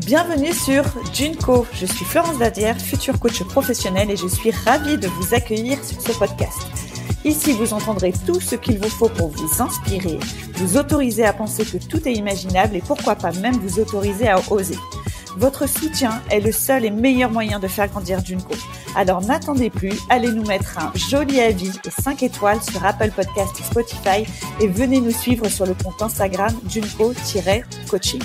Bienvenue sur Junko. Je suis Florence Dadière, future coach professionnelle et je suis ravie de vous accueillir sur ce podcast. Ici, vous entendrez tout ce qu'il vous faut pour vous inspirer, vous autoriser à penser que tout est imaginable et pourquoi pas même vous autoriser à oser. Votre soutien est le seul et meilleur moyen de faire grandir Junko. Alors n'attendez plus, allez nous mettre un joli avis et 5 étoiles sur Apple Podcasts et Spotify et venez nous suivre sur le compte Instagram Junko-coaching.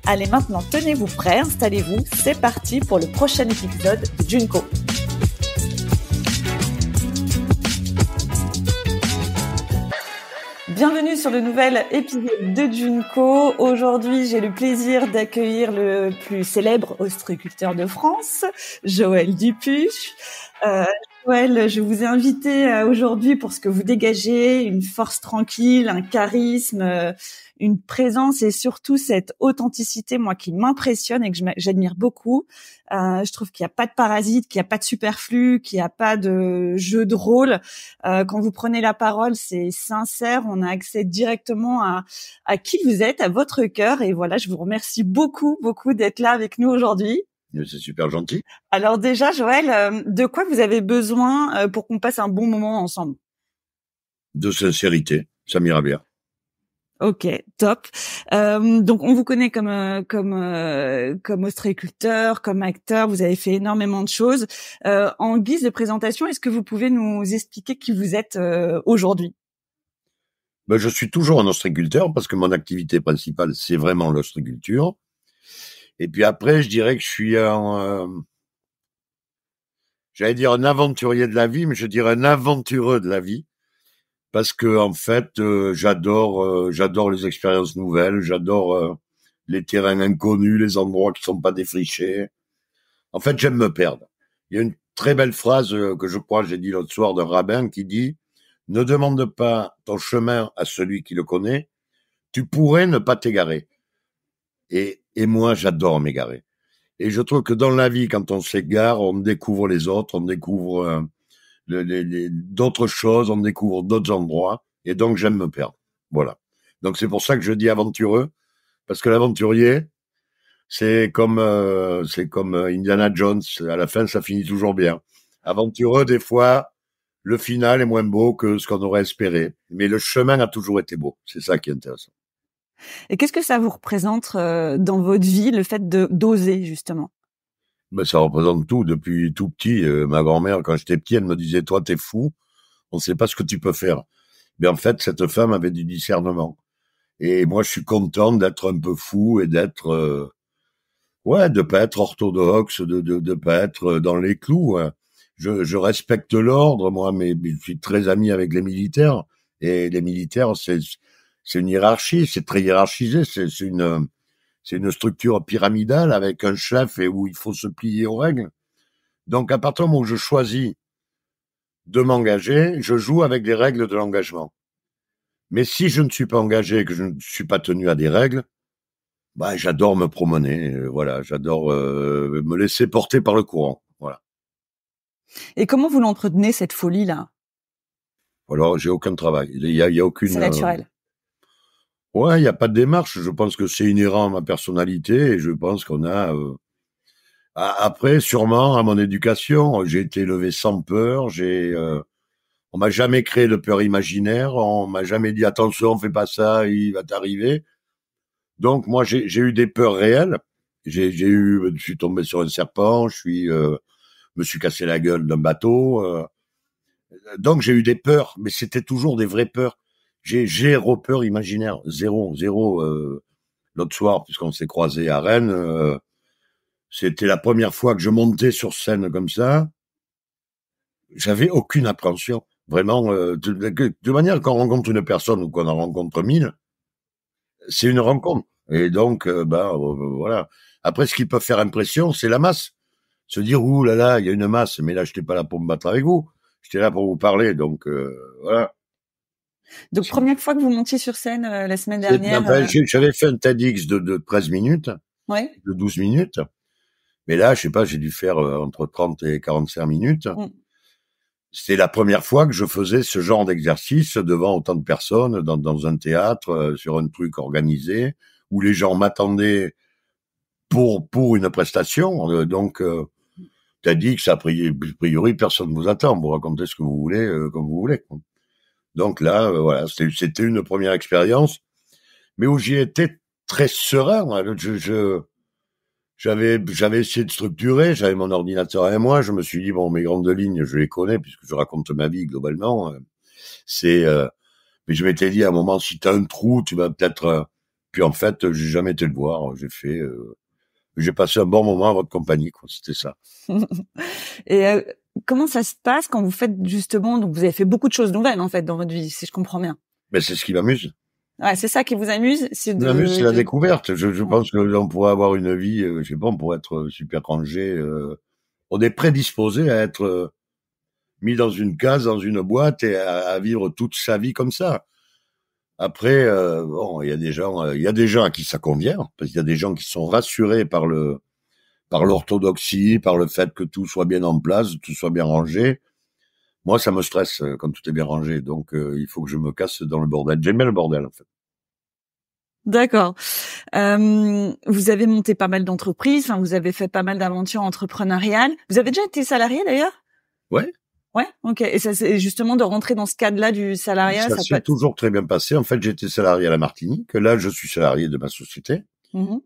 Allez maintenant, tenez-vous prêts, installez-vous, c'est parti pour le prochain épisode de Junko. Bienvenue sur le nouvel épisode de Junko. Aujourd'hui, j'ai le plaisir d'accueillir le plus célèbre ostréiculteur de France, Joël Dupuche. Joël, je vous ai invité aujourd'hui pour ce que vous dégagez, une force tranquille, un charisme, une présence et surtout cette authenticité, moi, qui m'impressionne et que j'admire beaucoup. Je trouve qu'il n'y a pas de parasite, qu'il n'y a pas de superflu, qu'il n'y a pas de jeu de rôle. Quand vous prenez la parole, c'est sincère. On a accès directement à qui vous êtes, à votre cœur. Et voilà, je vous remercie beaucoup d'être là avec nous aujourd'hui. C'est super gentil. Alors déjà, Joël, de quoi vous avez besoin pour qu'on passe un bon moment ensemble? De sincérité, ça m'ira bien. Ok, top. Donc on vous connaît comme ostréiculteur, comme acteur. Vous avez fait énormément de choses. En guise de présentation, est-ce que vous pouvez nous expliquer qui vous êtes aujourd'hui? Je suis toujours un ostréiculteur parce que mon activité principale, c'est vraiment l'ostréiculture. Et puis après, je dirais que je suis j'allais dire un aventurier de la vie, mais je dirais un aventureux de la vie. Parce que en fait, j'adore les expériences nouvelles, j'adore les terrains inconnus, les endroits qui sont pas défrichés. En fait, j'aime me perdre. Il y a une très belle phrase que je crois j'ai dit l'autre soir d'un rabbin qui dit « Ne demande pas ton chemin à celui qui le connaît, tu pourrais ne pas t'égarer. » Et moi, j'adore m'égarer. Et je trouve que dans la vie, quand on s'égare, on découvre les autres, on découvre d'autres choses, on découvre d'autres endroits, et donc j'aime me perdre. Voilà. Donc c'est pour ça que je dis aventureux, parce que l'aventurier, c'est comme Indiana Jones. À la fin, ça finit toujours bien. Aventureux, des fois, le final est moins beau que ce qu'on aurait espéré, mais le chemin a toujours été beau. C'est ça qui est intéressant. Et qu'est-ce que ça vous représente dans votre vie, le fait d'oser, justement? Ça représente tout. Depuis tout petit, ma grand-mère, quand j'étais petit, elle me disait « Toi, t'es fou, on ne sait pas ce que tu peux faire. » Mais en fait, cette femme avait du discernement. Et moi, je suis content d'être un peu fou et d'être... de pas être orthodoxe, de pas être dans les clous. Hein. Je respecte l'ordre, moi, mais je suis très ami avec les militaires. Et les militaires, c'est une hiérarchie, c'est très hiérarchisé, c'est une structure pyramidale avec un chef et où il faut se plier aux règles. Donc, à partir du moment où je choisis de m'engager, je joue avec les règles de l'engagement. Mais si je ne suis pas engagé et que je ne suis pas tenu à des règles, j'adore me promener, j'adore me laisser porter par le courant, voilà. Et comment vous l'entretenez, cette folie-là? Alors, j'ai aucun travail, il y a aucune... C'est naturel. Il y a pas de démarche, je pense que c'est inhérent à ma personnalité et je pense qu'on a... Après, sûrement, à mon éducation, j'ai été élevé sans peur, on m'a jamais créé de peur imaginaire, on m'a jamais dit attention, fais pas ça, il va t'arriver. Donc moi j'ai eu des peurs réelles. Je suis tombé sur un serpent, me suis cassé la gueule d'un bateau. Donc j'ai eu des peurs, mais c'était toujours des vraies peurs. J'ai zéro peur imaginaire, zéro. L'autre soir, puisqu'on s'est croisés à Rennes, c'était la première fois que je montais sur scène comme ça. J'avais aucune appréhension. Vraiment, de manière qu'on rencontre une personne ou qu'on en rencontre 1000, c'est une rencontre. Et donc, voilà. Après, ce qui peut faire impression, c'est la masse. Se dire, ouh là là, il y a une masse. Mais là, je n'étais pas là pour me battre avec vous. J'étais là pour vous parler. Donc, voilà. Donc, première fois que vous montiez sur scène la semaine dernière. J'avais fait un TEDx de 13 minutes. Ouais. De 12 minutes. Mais là, je sais pas, j'ai dû faire entre 30 et 45 minutes. C'était la première fois que je faisais ce genre d'exercice devant autant de personnes, dans un théâtre, sur un truc organisé, où les gens m'attendaient pour une prestation. Donc, t'as dit que ça, a priori, personne ne vous attend. Vous racontez ce que vous voulez, comme vous voulez. Donc là, voilà, c'était une première expérience, mais où j'y étais très serein. J'avais essayé de structurer, j'avais mon ordinateur avec moi, je me suis dit, bon, mes grandes lignes, je les connais, puisque je raconte ma vie, globalement. Mais je m'étais dit, à un moment, si t'as un trou, tu vas peut-être... Puis en fait, j'ai jamais été le voir. J'ai passé un bon moment à votre compagnie, quoi. C'était ça. Et comment ça se passe quand vous faites justement, donc vous avez fait beaucoup de choses nouvelles, en fait, dans votre vie, si je comprends bien. Mais c'est ce qui m'amuse. Ouais, c'est ça qui vous amuse, c'est c'est la découverte. Je pense que l'on pourrait avoir une vie, je sais pas, on pourrait être super rangé. On est prédisposé à être mis dans une case, dans une boîte et à vivre toute sa vie comme ça. Après, bon, il y a des gens à qui ça convient, parce qu'il y a des gens qui sont rassurés par l'orthodoxie, par le fait que tout soit bien en place, tout soit bien rangé. Moi, ça me stresse quand tout est bien rangé, donc il faut que je me casse dans le bordel. J'aime bien le bordel, en fait. D'accord. Vous avez monté pas mal d'entreprises, enfin, vous avez fait pas mal d'aventures entrepreneuriales. Vous avez déjà été salarié, d'ailleurs? Ouais. Ouais, ok. Et ça, c'est justement de rentrer dans ce cadre-là du salariat. Ça s'est toujours très bien passé. En fait, j'étais salarié à la Martinique. Là, je suis salarié de ma société.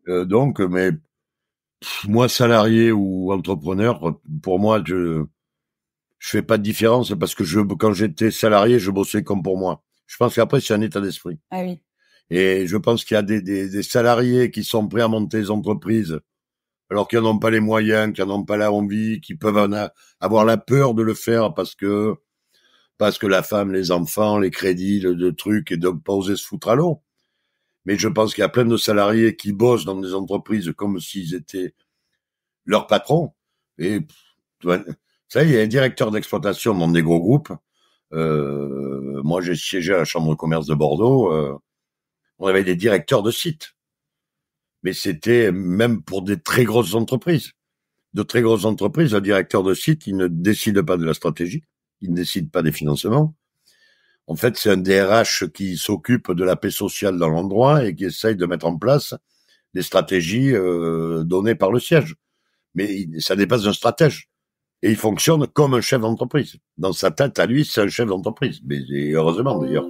Donc, mais moi, salarié ou entrepreneur, pour moi, je fais pas de différence parce que quand j'étais salarié, je bossais comme pour moi. Je pense qu'après, c'est un état d'esprit. Ah oui. Et je pense qu'il y a des salariés qui sont prêts à monter des entreprises alors qu'ils n'en ont pas les moyens, qu'ils n'en ont pas l'envie, qui peuvent avoir la peur de le faire parce que la femme, les enfants, les crédits, le truc, et de pas oser se foutre à l'eau. Mais je pense qu'il y a plein de salariés qui bossent dans des entreprises comme s'ils étaient leurs patrons. Et ça, il y a un directeur d'exploitation dans des gros groupes. Moi, j'ai siégé à la Chambre de commerce de Bordeaux. On avait des directeurs de sites. Mais c'était même pour des très grosses entreprises. De très grosses entreprises, un directeur de site, il ne décide pas de la stratégie. Il ne décide pas des financements. En fait, c'est un DRH qui s'occupe de la paix sociale dans l'endroit et qui essaye de mettre en place des stratégies données par le siège. Mais ça n'est pas un stratège. Et il fonctionne comme un chef d'entreprise. Dans sa tête, à lui, c'est un chef d'entreprise. Mais heureusement, d'ailleurs.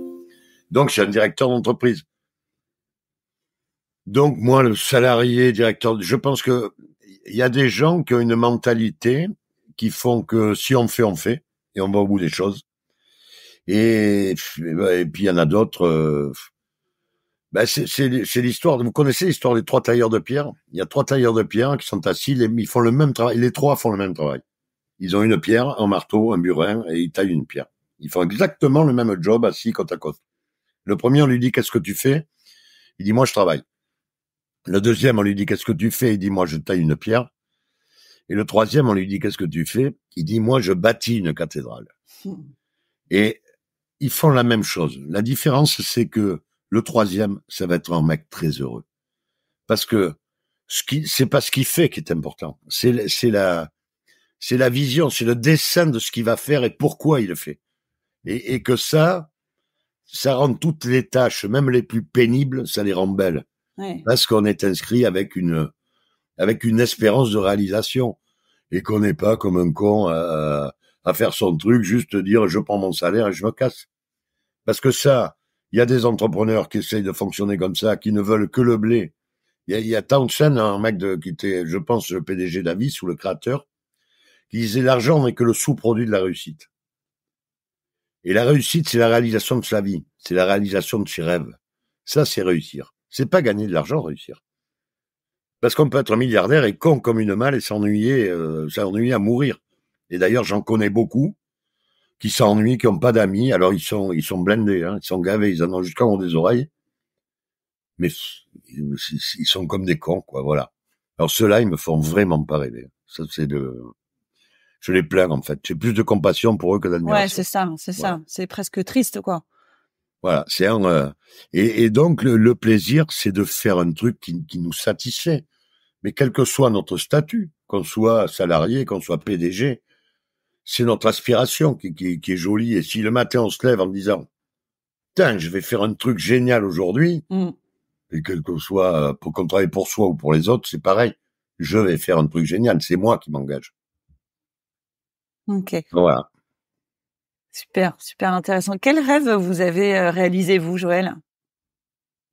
Donc, c'est un directeur d'entreprise. Donc, moi, le salarié, directeur, je pense que il y a des gens qui ont une mentalité qui font que si on fait, on fait. Et on va au bout des choses. Et puis, il y en a d'autres... c'est l'histoire. Vous connaissez l'histoire des 3 tailleurs de pierre? Il y a 3 tailleurs de pierre qui sont assis, ils font le même travail. Les 3 font le même travail. Ils ont une pierre, un marteau, un burin, et ils taillent une pierre. Ils font exactement le même job assis côte à côte. Le premier, on lui dit, qu'est-ce que tu fais? Il dit, moi, je travaille. Le deuxième, on lui dit, qu'est-ce que tu fais? Il dit, moi, je taille une pierre. Et le troisième, on lui dit, qu'est-ce que tu fais? Il dit, moi, je bâtis une cathédrale. Et ils font la même chose. La différence, c'est que le troisième, ça va être un mec très heureux. Parce que c'est pas ce qu'il fait qui est important. C'est la vision, c'est le dessin de ce qu'il va faire et pourquoi il le fait. Et que ça rend toutes les tâches, même les plus pénibles, ça les rend belles. Ouais. Parce qu'on est inscrit avec une espérance de réalisation. Et qu'on n'est pas comme un con à faire son truc, juste dire je prends mon salaire et je me casse. Parce que ça, il y a des entrepreneurs qui essayent de fonctionner comme ça, qui ne veulent que le blé. Il y a Townsend, un mec qui était, je pense, le PDG d'Avis ou le créateur, qui disait l'argent n'est que le sous-produit de la réussite. Et la réussite, c'est la réalisation de sa vie. C'est la réalisation de ses rêves. Ça, c'est réussir. C'est pas gagner de l'argent, réussir. Parce qu'on peut être milliardaire et con comme une malle et s'ennuyer à mourir. Et d'ailleurs, j'en connais beaucoup qui s'ennuient, qui n'ont pas d'amis. Alors, ils sont blindés, hein, ils sont gavés, ils en ont jusqu'en haut des oreilles. Mais ils sont comme des cons, quoi, voilà. Alors, ceux-là, ils me font vraiment pas rêver. Ça, je les plains, en fait. J'ai plus de compassion pour eux que d'admiration. Ouais, c'est ça. Voilà. C'est presque triste, quoi. Voilà. Et donc, le plaisir, c'est de faire un truc qui nous satisfait. Mais quel que soit notre statut, qu'on soit salarié, qu'on soit PDG, c'est notre aspiration qui est jolie. Et si le matin on se lève en disant « Tiens, je vais faire un truc génial aujourd'hui », et quel que soit, qu'on travaille pour soi ou pour les autres, c'est pareil. je vais faire un truc génial. C'est moi qui m'engage. Ok, Voilà. super, super intéressant. Quel rêve vous avez réalisé, vous, Joël?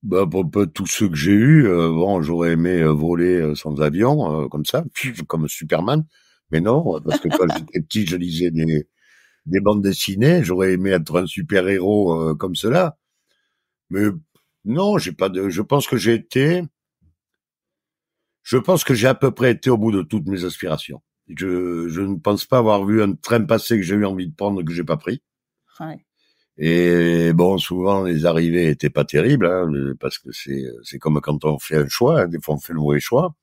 Bah, pour tous ceux que j'ai eus, bon, j'aurais aimé voler sans avion, comme ça, comme Superman. Mais non, parce que quand j'étais petit, je lisais des bandes dessinées. J'aurais aimé être un super-héros comme cela. Mais non, j'ai pas de. Je pense que j'ai à peu près été au bout de toutes mes aspirations. Je ne pense pas avoir vu un train passer que j'ai eu envie de prendre que j'ai pas pris. Ouais. Et bon, souvent les arrivées étaient pas terribles, hein, parce que c'est comme quand on fait un choix. Hein, des fois on fait le mauvais choix.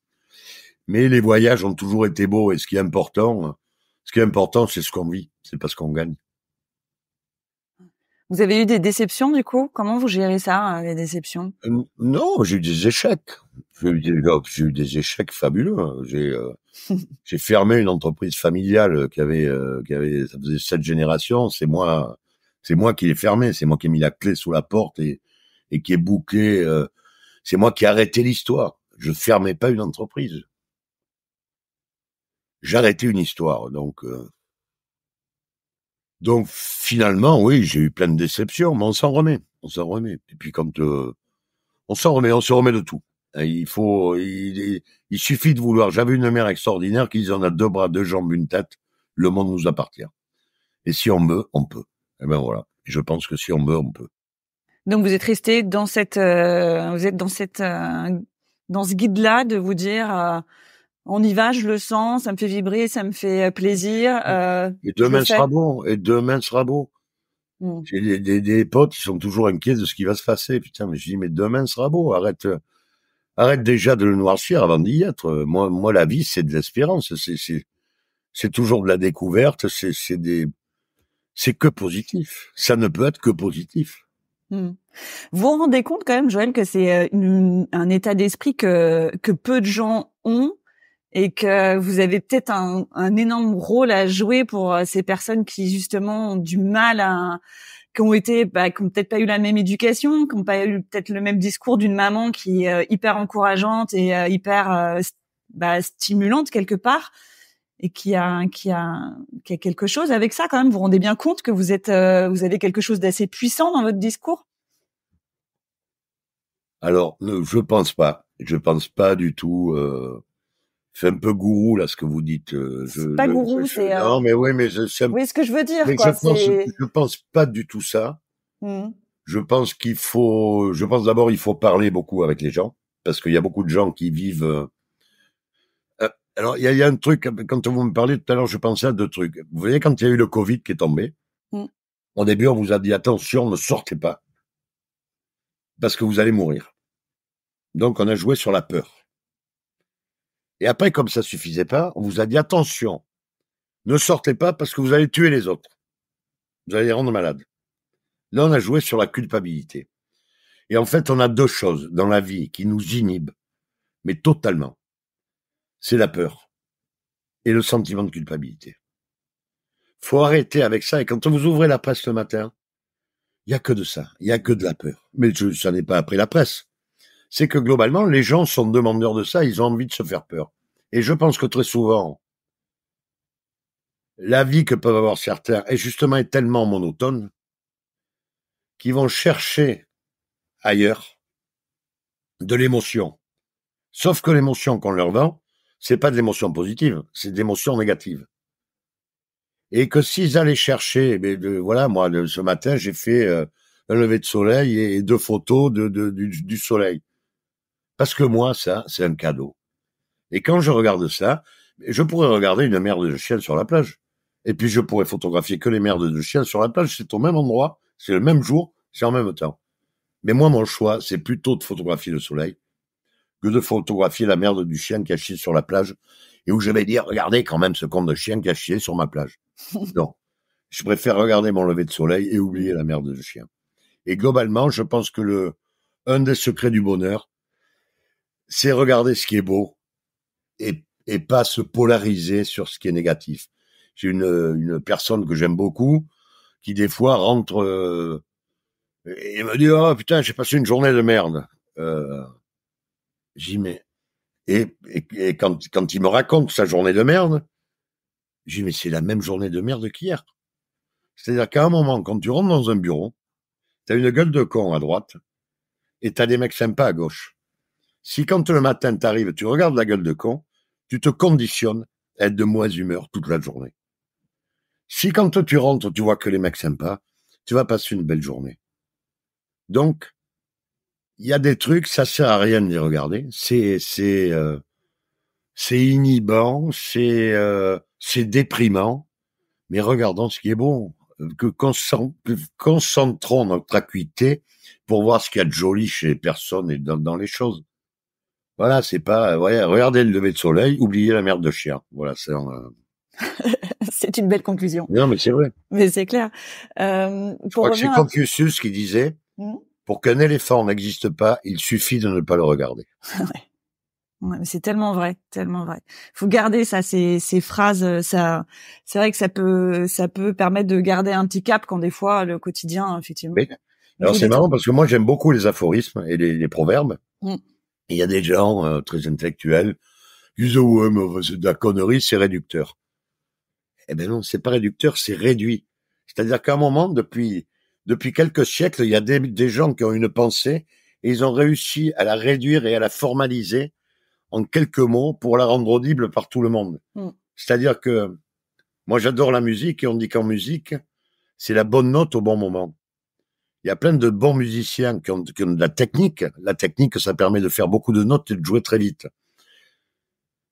Mais les voyages ont toujours été beaux. Et ce qui est important, c'est ce qu'on vit, c'est pas ce qu'on gagne. Vous avez eu des déceptions, du coup? Comment vous gérez ça, les déceptions? Non, j'ai eu des échecs. J'ai eu des échecs fabuleux. Hein. J'ai fermé une entreprise familiale ça faisait 7 générations. C'est moi qui l'ai fermé. C'est moi qui ai mis la clé sous la porte et qui ai bouclé. C'est moi qui ai arrêté l'histoire. Je fermais pas une entreprise. J'arrêtais une histoire. Donc finalement, oui, j'ai eu plein de déceptions, mais on s'en remet. On s'en remet. Et puis quand on se remet de tout. Il suffit de vouloir. J'avais une mère extraordinaire qui disait on a 2 bras, 2 jambes, une tête. Le monde nous appartient. Et si on veut, on peut. Et ben voilà. Et je pense que si on veut, on peut. Donc vous êtes resté dans dans ce guide-là de vous dire, on y va, je le sens, ça me fait vibrer, ça me fait plaisir, Et je le demain fais. sera bon. Et demain sera beau. Mm. J'ai des potes qui sont toujours inquiets de ce qui va se passer. Putain, mais je dis, mais demain sera beau. Arrête déjà de le noircir avant d'y être. Moi, la vie, c'est de l'espérance. C'est toujours de la découverte. C'est que positif. Ça ne peut être que positif. Mm. Vous vous rendez compte quand même, Joël, que c'est un état d'esprit que peu de gens ont et que vous avez peut-être un énorme rôle à jouer pour ces personnes qui justement ont du mal qui ont qui ont peut-être pas eu la même éducation, qui ont pas eu peut-être le même discours d'une maman qui est hyper encourageante et hyper stimulante quelque part et qui a quelque chose avec ça quand même. Vous vous rendez bien compte que vous avez quelque chose d'assez puissant dans votre discours? Alors, je pense pas. Je pense pas du tout. C'est un peu gourou là ce que vous dites. C'est pas gourou, c'est Non, mais oui, mais vous voyez ce que je veux dire, mais quoi. C'est je pense pas du tout ça. Mhm. Je pense d'abord il faut parler beaucoup avec les gens parce qu'il y a beaucoup de gens qui vivent. Alors il y a un truc quand vous me parlez tout à l'heure, je pensais à 2 trucs. Vous voyez quand il y a eu le Covid qui est tombé, Mhm. au début on vous a dit attention, ne sortez pas parce que vous allez mourir. Donc on a joué sur la peur. Et après comme ça suffisait pas, on vous a dit attention, ne sortez pas parce que vous allez tuer les autres. Vous allez les rendre malades. Là on a joué sur la culpabilité. Et en fait on a 2 choses dans la vie qui nous inhibent, mais totalement. C'est la peur et le sentiment de culpabilité. Faut arrêter avec ça. Et quand vous ouvrez la presse le matin, il y a que de ça. Il y a que de la peur. Mais ça n'est pas après la presse. C'est que globalement, les gens sont demandeurs de ça. Ils ont envie de se faire peur. Et je pense que très souvent, la vie que peuvent avoir certains est tellement monotone qu'ils vont chercher ailleurs de l'émotion. Sauf que l'émotion qu'on leur vend, c'est pas de l'émotion positive, c'est de l'émotion négative. Et que s'ils allaient chercher, voilà, moi, ce matin, j'ai fait un lever de soleil et 2 photos du soleil. Parce que moi, ça, c'est un cadeau. Et quand je regarde ça, je pourrais regarder une merde de chien sur la plage. Et puis, je pourrais photographier que les merdes de chiens sur la plage. C'est au même endroit, c'est le même jour, c'est en même temps. Mais moi, mon choix, c'est plutôt de photographier le soleil que de photographier la merde du chien qui a chié sur la plage et où je vais dire, regardez quand même ce con de chien qui a chié sur ma plage. Non. Je préfère regarder mon lever de soleil et oublier la merde de chien. Et globalement, je pense que un des secrets du bonheur, c'est regarder ce qui est beau et pas se polariser sur ce qui est négatif. J'ai une personne que j'aime beaucoup qui des fois rentre et me dit oh putain j'ai passé une journée de merde. J'y mets Et quand il me raconte sa journée de merde, je dis, mais c'est la même journée de merde qu'hier. C'est-à-dire qu'à un moment, quand tu rentres dans un bureau, t'as une gueule de con à droite et t'as des mecs sympas à gauche. Si quand le matin t'arrives, tu regardes la gueule de con, tu te conditionnes à être de mauvaise humeur toute la journée. Si quand tu rentres, tu vois que les mecs sympas, tu vas passer une belle journée. Donc, il y a des trucs, ça sert à rien de les regarder. C'est inhibant, c'est déprimant. Mais regardons ce qui est bon. Concentrons notre acuité pour voir ce qu'il y a de joli chez les personnes et dans les choses. Voilà, c'est pas, regardez le lever de soleil, oubliez la merde de chien. Voilà, C'est une belle conclusion. Non, mais c'est vrai. Mais c'est clair. Je crois que c'est Confucius qui disait, pour qu'un éléphant n'existe pas, il suffit de ne pas le regarder. Ouais, c'est tellement vrai, tellement vrai. Faut garder ça, ces phrases. Ça, c'est vrai que ça peut permettre de garder un petit cap quand des fois le quotidien, effectivement. Oui. Alors c'est marrant parce que moi j'aime beaucoup les aphorismes et les proverbes. Il y a des gens très intellectuels qui disent ouais mais c'est de la connerie, c'est réducteur. Eh ben non, c'est pas réducteur, c'est réduit. C'est-à-dire qu'à un moment, depuis quelques siècles, il y a des gens qui ont une pensée et ils ont réussi à la réduire et à la formaliser en quelques mots pour la rendre audible par tout le monde. C'est-à-dire que moi j'adore la musique et on dit qu'en musique, c'est la bonne note au bon moment. Il y a plein de bons musiciens qui ont de la technique. La technique, ça permet de faire beaucoup de notes et de jouer très vite.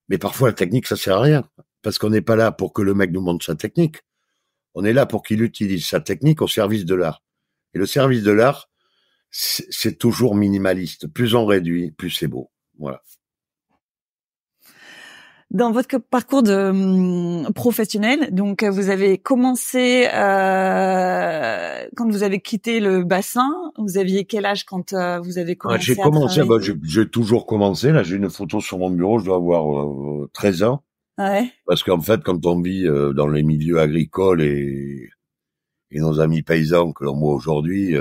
Mais parfois, la technique, ça sert à rien. Parce qu'on n'est pas là pour que le mec nous montre sa technique. On est là pour qu'il utilise sa technique au service de l'art. Et le service de l'art, c'est toujours minimaliste. Plus on réduit, plus c'est beau. Voilà. Dans votre parcours de professionnel, donc vous avez commencé quand vous avez quitté le bassin. Vous aviez quel âge quand vous avez commencé à travailler? J'ai toujours commencé. Là, j'ai une photo sur mon bureau. Je dois avoir 13 ans. Ouais. Parce qu'en fait, quand on vit dans les milieux agricoles et nos amis paysans que l'on voit aujourd'hui,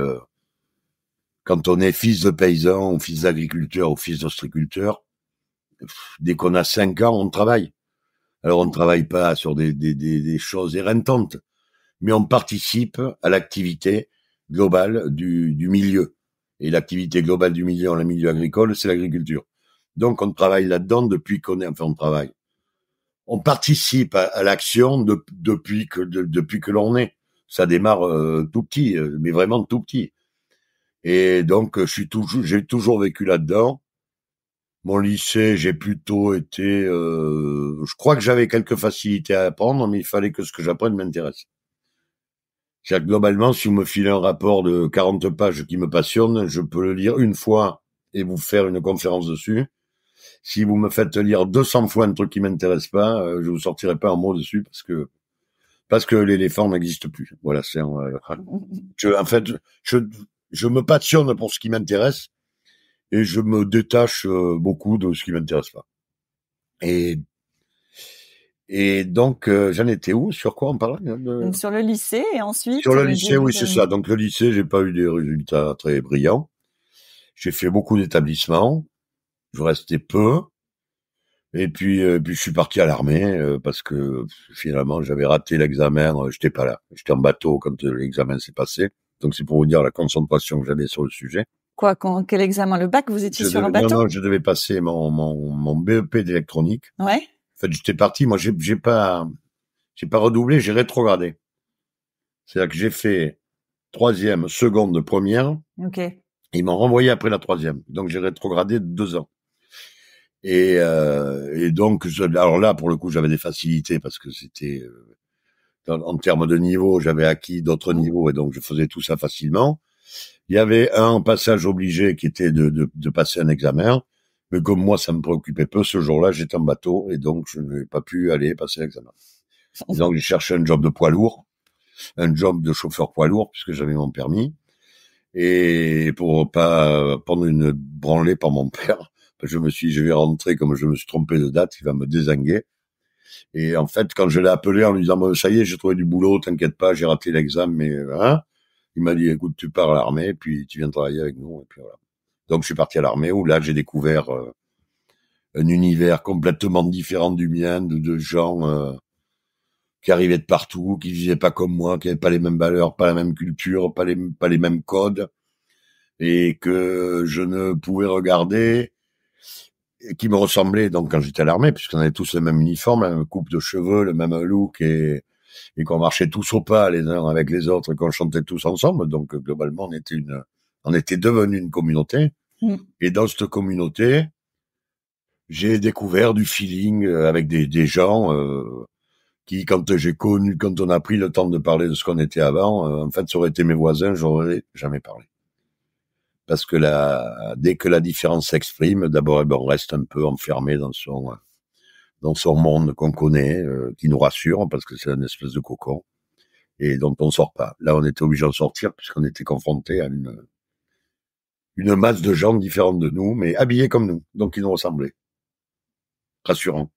quand on est fils de paysan ou fils d'agriculteur ou fils d'ostriculteur, dès qu'on a 5 ans, on travaille. Alors, on ne travaille pas sur des choses éreintantes, mais on participe à l'activité globale du milieu. Et l'activité globale du milieu dans le milieu agricole, c'est l'agriculture. Donc, on travaille là-dedans depuis on travaille. On participe à l'action depuis que l'on est. Ça démarre tout petit, mais vraiment tout petit. Et donc, j'ai toujours vécu là-dedans. Mon lycée, j'ai plutôt été... je crois que j'avais quelques facilités à apprendre, mais il fallait que ce que j'apprenne m'intéresse. C'est-à-dire que globalement, si vous me filez un rapport de 40 pages qui me passionne, je peux le lire une fois et vous faire une conférence dessus. Si vous me faites lire 200 fois un truc qui m'intéresse pas, je vous sortirai pas un mot dessus parce que l'éléphant n'existe plus. Voilà, je me passionne pour ce qui m'intéresse et je me détache beaucoup de ce qui m'intéresse pas. Et donc j'en étais où? Sur quoi on parlait? Sur le lycée et ensuite. Sur le lycée, oui, c'est ça. Donc le lycée, j'ai pas eu des résultats très brillants. J'ai fait beaucoup d'établissements. Je restais peu. Et puis je suis parti à l'armée parce que finalement j'avais raté l'examen, j'étais pas là, j'étais en bateau quand l'examen s'est passé. Donc c'est pour vous dire la concentration que j'avais sur le sujet. Quel examen? Le bac? Vous étiez sur un bateau? Non, je devais passer mon BEP d'électronique. Ouais. En fait, j'étais parti, moi j'ai pas redoublé, j'ai rétrogradé. C'est-à-dire que j'ai fait troisième, seconde, première. OK. Ils m'ont renvoyé après la troisième. Donc j'ai rétrogradé de 2 ans. Et donc, alors là, pour le coup, j'avais des facilités parce que c'était, en termes de niveau, j'avais acquis d'autres niveaux et donc je faisais tout ça facilement. Il y avait un passage obligé qui était de passer un examen, mais comme moi, ça me préoccupait peu, ce jour-là, j'étais en bateau et donc je n'ai pas pu aller passer l'examen. Et donc, j'ai cherché un job de poids lourd, un job de chauffeur poids lourd puisque j'avais mon permis et pour pas prendre une branlée par mon père. Je vais rentrer comme je me suis trompé de date, il va me dézinguer. Et en fait, quand je l'ai appelé en lui disant, bon, ça y est, j'ai trouvé du boulot, t'inquiète pas, j'ai raté l'examen, mais, il m'a dit, écoute, tu pars à l'armée, puis tu viens travailler avec nous, et puis voilà. Donc, je suis parti à l'armée, où là, j'ai découvert, un univers complètement différent du mien, de gens qui arrivaient de partout, qui vivaient pas comme moi, qui avaient pas les mêmes valeurs, pas la même culture, pas les mêmes codes, et que je ne pouvais regarder, et qui me ressemblaient donc quand j'étais à l'armée, puisqu'on avait tous le même uniforme, la même coupe de cheveux, le même look, et qu'on marchait tous au pas les uns avec les autres, et qu'on chantait tous ensemble. Donc globalement, on était devenu une communauté. Et dans cette communauté, j'ai découvert du feeling avec des gens qui, quand on a pris le temps de parler de ce qu'on était avant, en fait, ça aurait été mes voisins, j'aurais jamais parlé. Parce que dès que la différence s'exprime, d'abord, on reste un peu enfermé dans son monde qu'on connaît, qui nous rassure, parce que c'est une espèce de cocon, et dont on sort pas. Là, on était obligé de sortir, puisqu'on était confronté à une masse de gens différents de nous, mais habillés comme nous, donc qui nous ressemblaient. Rassurant.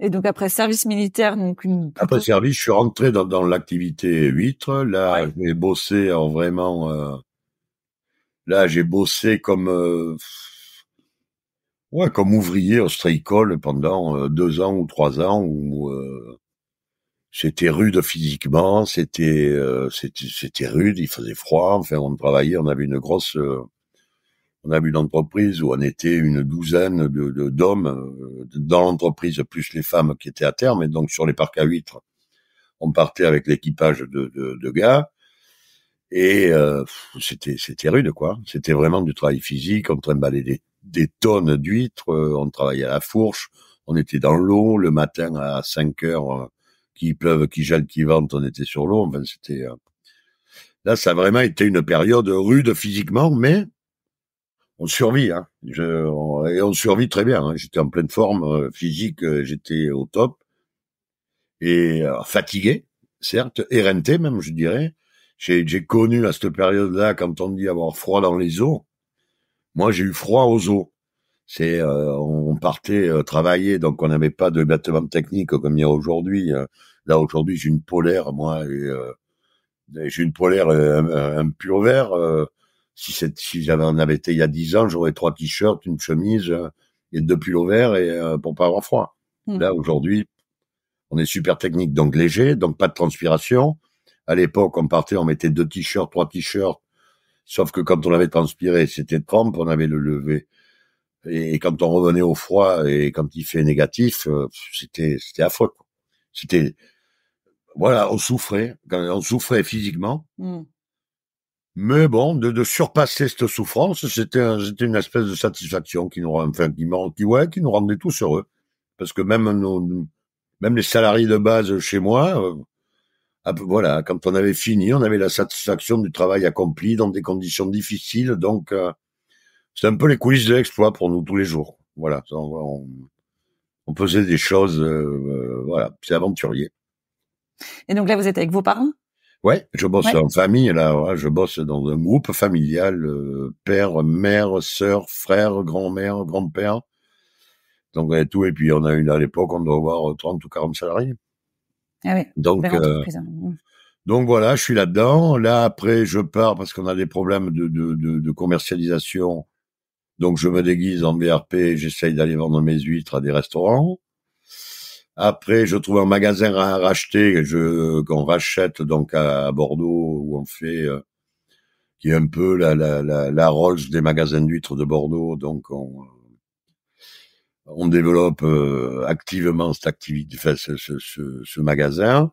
Et donc après service militaire, donc après service, je suis rentré dans l'activité huître. Là, j'ai bossé vraiment. Là, j'ai bossé comme ouvrier ostréicole pendant 2 ans ou 3 ans où c'était rude physiquement, c'était rude, il faisait froid. Enfin, on travaillait, on avait une entreprise où on était une douzaine d'hommes dans l'entreprise, plus les femmes qui étaient à terme. Et donc, sur les parcs à huîtres, on partait avec l'équipage de gars. Et c'était rude, quoi. C'était vraiment du travail physique. On trimballait des tonnes d'huîtres. On travaillait à la fourche. On était dans l'eau. Le matin à 5 heures, qu'il pleuve, qu'il gèle, qu'il vente, on était sur l'eau. Enfin, c'était... Là, ça a vraiment été une période rude physiquement, mais... on survit, hein. Et on survit très bien, hein. J'étais en pleine forme physique, j'étais au top. Et fatigué, certes, éreinté même, je dirais. J'ai connu à cette période-là, quand on dit avoir froid dans les os, moi j'ai eu froid aux os. On partait travailler, donc on n'avait pas de vêtements techniques comme il y a aujourd'hui. Là aujourd'hui j'ai une polaire, moi, et j'ai une polaire, un pur vert. Si j'avais en avait été il y a 10 ans, j'aurais 3 t-shirts, une chemise et 2 pulls verts et pour pas avoir froid. Là aujourd'hui, on est super technique, donc léger, donc pas de transpiration. À l'époque, on partait, on mettait 2 t-shirts, 3 t-shirts, sauf que quand on avait transpiré, c'était trempe, on avait le levé. Et quand on revenait au froid et quand il fait négatif, c'était affreux, quoi. Voilà, on souffrait physiquement. Mais bon, de surpasser cette souffrance, c'était une espèce de satisfaction qui nous rendait tous heureux. Parce que même les salariés de base chez moi, voilà, quand on avait fini, on avait la satisfaction du travail accompli dans des conditions difficiles. Donc, c'est un peu les coulisses de l'exploit pour nous tous les jours. Voilà, on faisait des choses, voilà, c'est aventurier. Et donc là, vous êtes avec vos parents? Ouais, je bosse en famille, là, ouais, je bosse dans un groupe familial, père, mère, sœur, frère, grand-mère, grand-père. Donc, on a tout, et puis on a à l'époque, on doit avoir 30 ou 40 salariés. Ah oui. Donc voilà, je suis là-dedans. Là, après, je pars parce qu'on a des problèmes de commercialisation. Donc, je me déguise en BRP, j'essaye d'aller vendre mes huîtres à des restaurants. Après, je trouve un magasin à racheter, qu'on rachète donc à Bordeaux, où on fait, qui est un peu la Rolls des magasins d'huîtres de Bordeaux. Donc, on développe activement cette activité, enfin, ce magasin.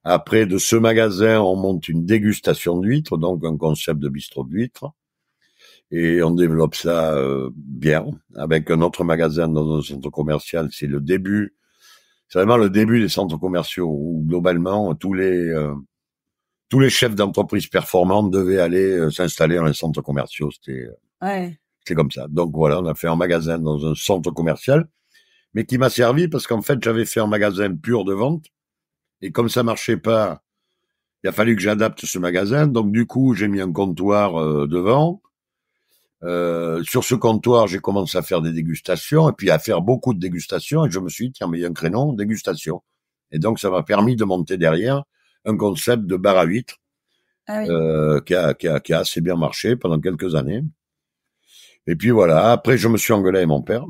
Après, de ce magasin, on monte une dégustation d'huîtres, donc un concept de bistrot d'huîtres. Et on développe ça bien, avec un autre magasin dans un centre commercial. C'est vraiment le début des centres commerciaux, où globalement, tous les chefs d'entreprise performantes devaient aller s'installer dans les centres commerciaux. C'est comme ça. Donc voilà, on a fait un magasin dans un centre commercial, mais qui m'a servi parce qu'en fait, j'avais fait un magasin pur de vente. Et comme ça marchait pas, il a fallu que j'adapte ce magasin. Donc du coup, j'ai mis un comptoir devant. Sur ce comptoir, j'ai commencé à faire des dégustations et puis à faire beaucoup de dégustations. Et je me suis dit, tiens, mais il y a un créneau, dégustation. Et donc, ça m'a permis de monter derrière un concept de bar à huîtres qui a assez bien marché pendant quelques années. Et puis voilà, après, je me suis engueulé avec mon père.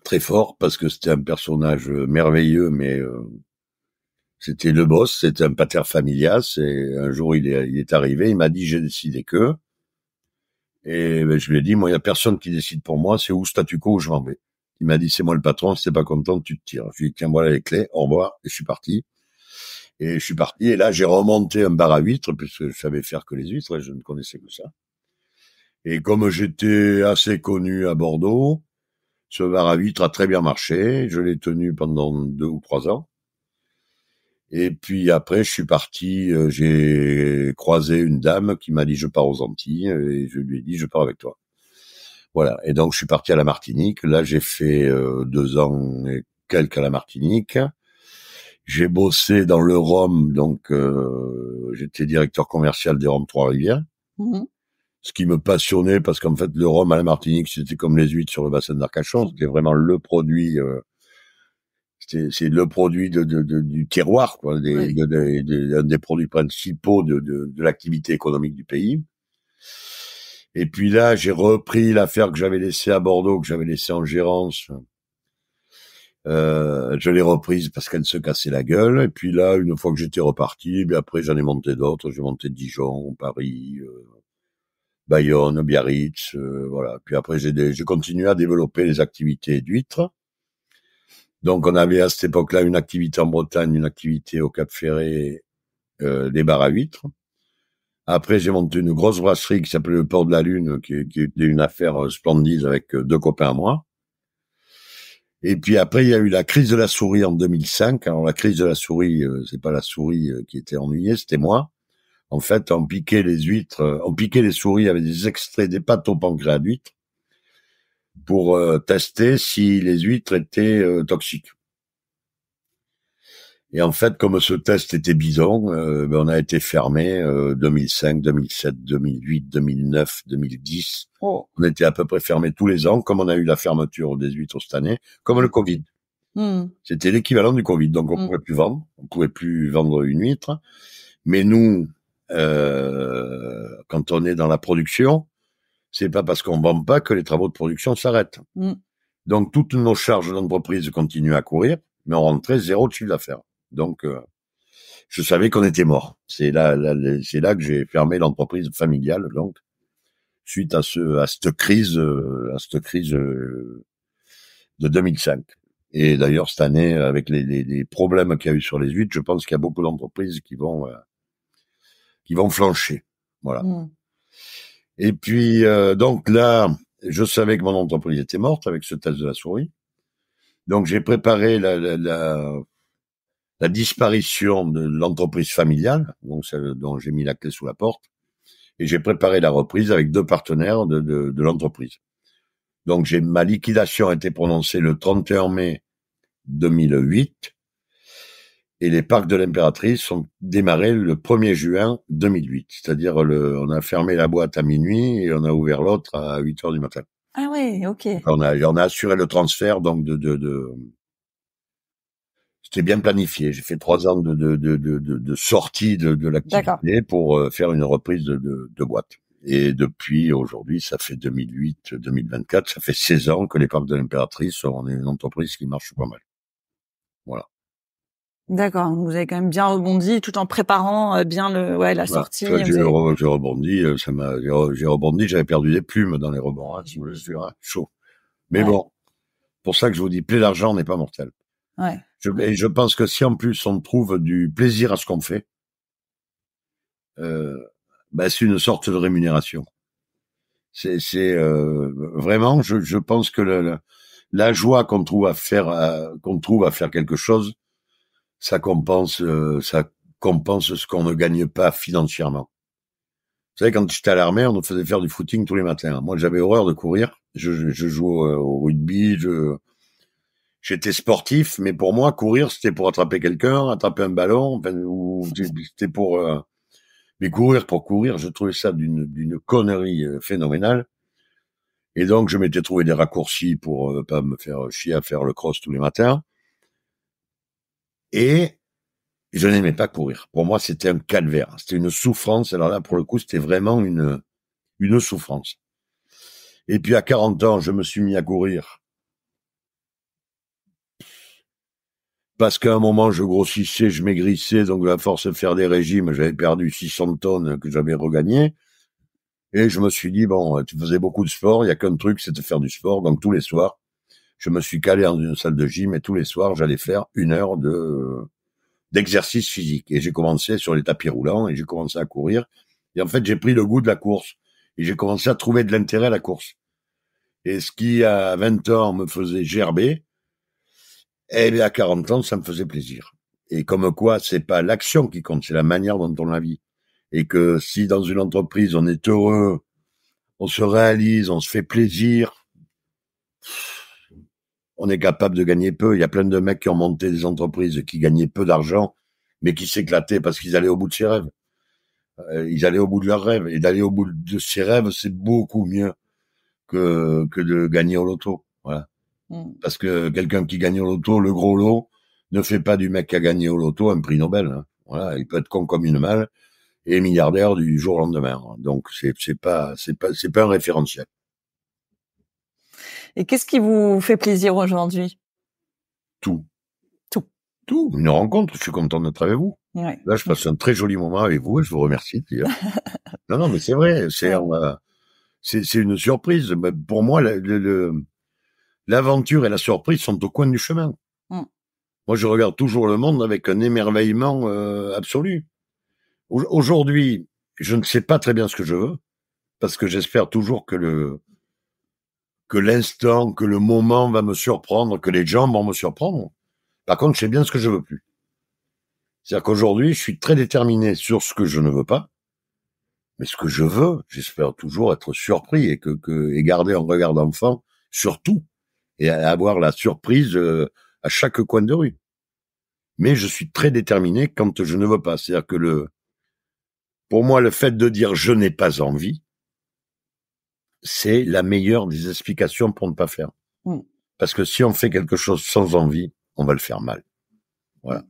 très fort parce que c'était un personnage merveilleux, mais c'était le boss, c'était un pater familias. Et un jour, il est arrivé, il m'a dit, j'ai décidé que. Et ben, je lui ai dit, moi, il y a personne qui décide pour moi, c'est où statu quo, où je m'en vais. Il m'a dit, c'est moi le patron, si t'es pas content, tu te tires. Je lui ai dit, tiens, voilà les clés, au revoir, et je suis parti. Et je suis parti, et là, j'ai remonté un bar à huîtres, puisque je savais faire que les huîtres, et je ne connaissais que ça. Et comme j'étais assez connu à Bordeaux, ce bar à huîtres a très bien marché, je l'ai tenu pendant 2 ou 3 ans. Et puis après, je suis parti, j'ai croisé une dame qui m'a dit, je pars aux Antilles, et je lui ai dit, je pars avec toi. Voilà. Et donc, je suis parti à la Martinique. Là, j'ai fait 2 ans et quelques à la Martinique. J'ai bossé dans le rhum, donc j'étais directeur commercial des rhums Trois-Rivières. Mhm. Ce qui me passionnait, parce qu'en fait, le rhum à la Martinique, c'était comme les huîtres sur le bassin d'Arcachon. C'était vraiment le produit... c'est le produit du terroir, quoi, Oui. un des produits principaux de l'activité économique du pays. Et puis là, j'ai repris l'affaire que j'avais laissée à Bordeaux, que j'avais laissée en gérance. Je l'ai reprise parce qu'elle se cassait la gueule. Et puis là, une fois que j'étais reparti, bien après, j'en ai monté d'autres. J'ai monté Dijon, Paris, Bayonne, Biarritz, voilà. Puis après, j'ai continué à développer les activités d'huîtres. Donc, on avait à cette époque-là une activité en Bretagne, une activité au Cap-Ferré, des bars à huîtres. Après, j'ai monté une grosse brasserie qui s'appelait le Port de la Lune, qui était une affaire splendide avec 2 copains à moi. Et puis après, il y a eu la crise de la souris en 2005. Alors, la crise de la souris, c'est pas la souris qui était ennuyée, c'était moi. En fait, on piquait les huîtres, on piquait les souris avec des extraits des pâtes au pancréas d'huîtres pour tester si les huîtres étaient toxiques. Et en fait, comme ce test était bidon, ben on a été fermé 2005, 2007, 2008, 2009, 2010. Oh. On était à peu près fermé tous les ans, comme on a eu la fermeture des huîtres cette année, comme le Covid. Mm. C'était l'équivalent du Covid, donc on pouvait plus vendre une huître. Mais nous, quand on est dans la production, c'est pas parce qu'on vend pas que les travaux de production s'arrêtent. Mm. Donc toutes nos charges d'entreprise continuent à courir, mais on rentrait 0 de chiffre d'affaires. Donc, je savais qu'on était mort. C'est là que j'ai fermé l'entreprise familiale, donc, suite à cette crise de 2005. Et d'ailleurs, cette année, avec les problèmes qu'il y a eu sur les huîtres, je pense qu'il y a beaucoup d'entreprises qui vont flancher. Voilà. Mm. Et puis, donc là, je savais que mon entreprise était morte avec ce test de la souris. Donc, j'ai préparé la disparition de l'entreprise familiale, donc celle dont j'ai mis la clé sous la porte, et j'ai préparé la reprise avec 2 partenaires de l'entreprise. Donc ma liquidation a été prononcée le 31 mai 2008, et les parcs de l'Impératrice ont démarré le 1er juin 2008. C'est-à-dire on a fermé la boîte à minuit et on a ouvert l'autre à 8 heures du matin. Ah ouais, ok. On a assuré le transfert, donc c'était bien planifié. J'ai fait 3 ans de sortie de l'activité pour faire une reprise de boîte. Et depuis aujourd'hui, ça fait 2008, 2024, ça fait 16 ans que les parcs de l'Impératrice, on est une entreprise qui marche pas mal. Voilà. D'accord. Vous avez quand même bien rebondi tout en préparant bien la sortie. J'ai rebondi, j'ai rebondi, j'avais perdu des plumes dans les rebonds, si vous voulez, c'est chaud. Mais bon, pour ça que je vous dis, plus l'argent n'est pas mortel. Ouais. Et je pense que si en plus on trouve du plaisir à ce qu'on fait, c'est une sorte de rémunération. C'est vraiment, je pense que la joie qu'on trouve à faire quelque chose, ça compense ce qu'on ne gagne pas financièrement. Vous savez, quand j'étais à l'armée, on nous faisait faire du footing tous les matins. Moi, j'avais horreur de courir. Je jouais au rugby, j'étais sportif, mais pour moi, courir, c'était pour attraper quelqu'un, attraper un ballon, ou c'était pour... mais courir pour courir, je trouvais ça d'une connerie phénoménale. Et donc, je m'étais trouvé des raccourcis pour pas me faire chier à faire le cross tous les matins. Et je n'aimais pas courir. Pour moi, c'était un calvaire. C'était une souffrance. Alors là, pour le coup, c'était vraiment une souffrance. Et puis, à 40 ans, je me suis mis à courir. parce qu'à un moment, je grossissais, je maigrissais, donc à force de faire des régimes, j'avais perdu 600 tonnes que j'avais regagnées. Et je me suis dit, bon, tu faisais beaucoup de sport, il y a qu'un truc, c'est de faire du sport. Donc tous les soirs, je me suis calé dans une salle de gym et tous les soirs, j'allais faire 1 heure d'exercice physique. Et j'ai commencé sur les tapis roulants et j'ai commencé à courir. Et en fait, j'ai pris le goût de la course. Et j'ai commencé à trouver de l'intérêt à la course. Et ce qui, à 20 ans, me faisait gerber, et à 40 ans, ça me faisait plaisir. Et comme quoi, c'est pas l'action qui compte, c'est la manière dont on la vit. Et que si dans une entreprise, on est heureux, on se réalise, on se fait plaisir, on est capable de gagner peu. Il y a plein de mecs qui ont monté des entreprises qui gagnaient peu d'argent, mais qui s'éclataient parce qu'ils allaient au bout de ses rêves. Ils allaient au bout de leurs rêves. Et d'aller au bout de ses rêves, c'est beaucoup mieux que de gagner au loto. Voilà. Parce que quelqu'un qui gagne au loto, le gros lot, ne fait pas du mec qui a gagné au loto un prix Nobel. Hein. Voilà. Il peut être con comme une malle et milliardaire du jour au lendemain. Donc, c'est pas un référentiel. Et qu'est-ce qui vous fait plaisir aujourd'hui? Tout. Tout. Une rencontre. Je suis content d'être avec vous. Ouais. Là, je passe un très joli moment avec vous et je vous remercie d'ailleurs. Non, mais c'est vrai. C'est une surprise. Mais pour moi, l'aventure et la surprise sont au coin du chemin. Moi, je regarde toujours le monde avec un émerveillement absolu. Aujourd'hui, je ne sais pas très bien ce que je veux, parce que j'espère toujours que l'instant, que le moment va me surprendre, que les gens vont me surprendre. Par contre, je sais bien ce que je veux plus. C'est-à-dire qu'aujourd'hui, je suis très déterminé sur ce que je ne veux pas, mais ce que je veux, j'espère toujours être surpris et et garder un regard d'enfant sur tout et avoir la surprise à chaque coin de rue. Mais je suis très déterminé quand je ne veux pas. C'est-à-dire que pour moi, le fait de dire je n'ai pas envie, c'est la meilleure des explications pour ne pas faire. Parce que si on fait quelque chose sans envie, on va le faire mal. Voilà.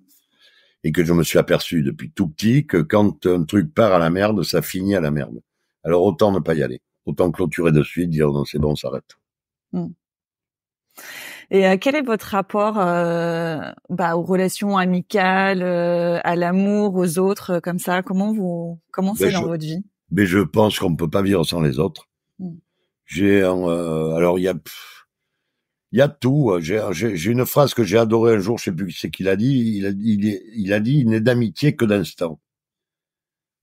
Et que je me suis aperçu depuis tout petit que quand un truc part à la merde, ça finit à la merde. Alors autant ne pas y aller. Autant clôturer de suite, dire non, c'est bon, on s'arrête. Et quel est votre rapport aux relations amicales, à l'amour, aux autres, comme ça? Comment c'est dans votre vie? Mais je pense qu'on ne peut pas vivre sans les autres. Alors il y a tout. J'ai une phrase que j'ai adorée un jour, je sais plus qui c'est qui l'a dit. Il a dit il n'est d'amitié que d'instant.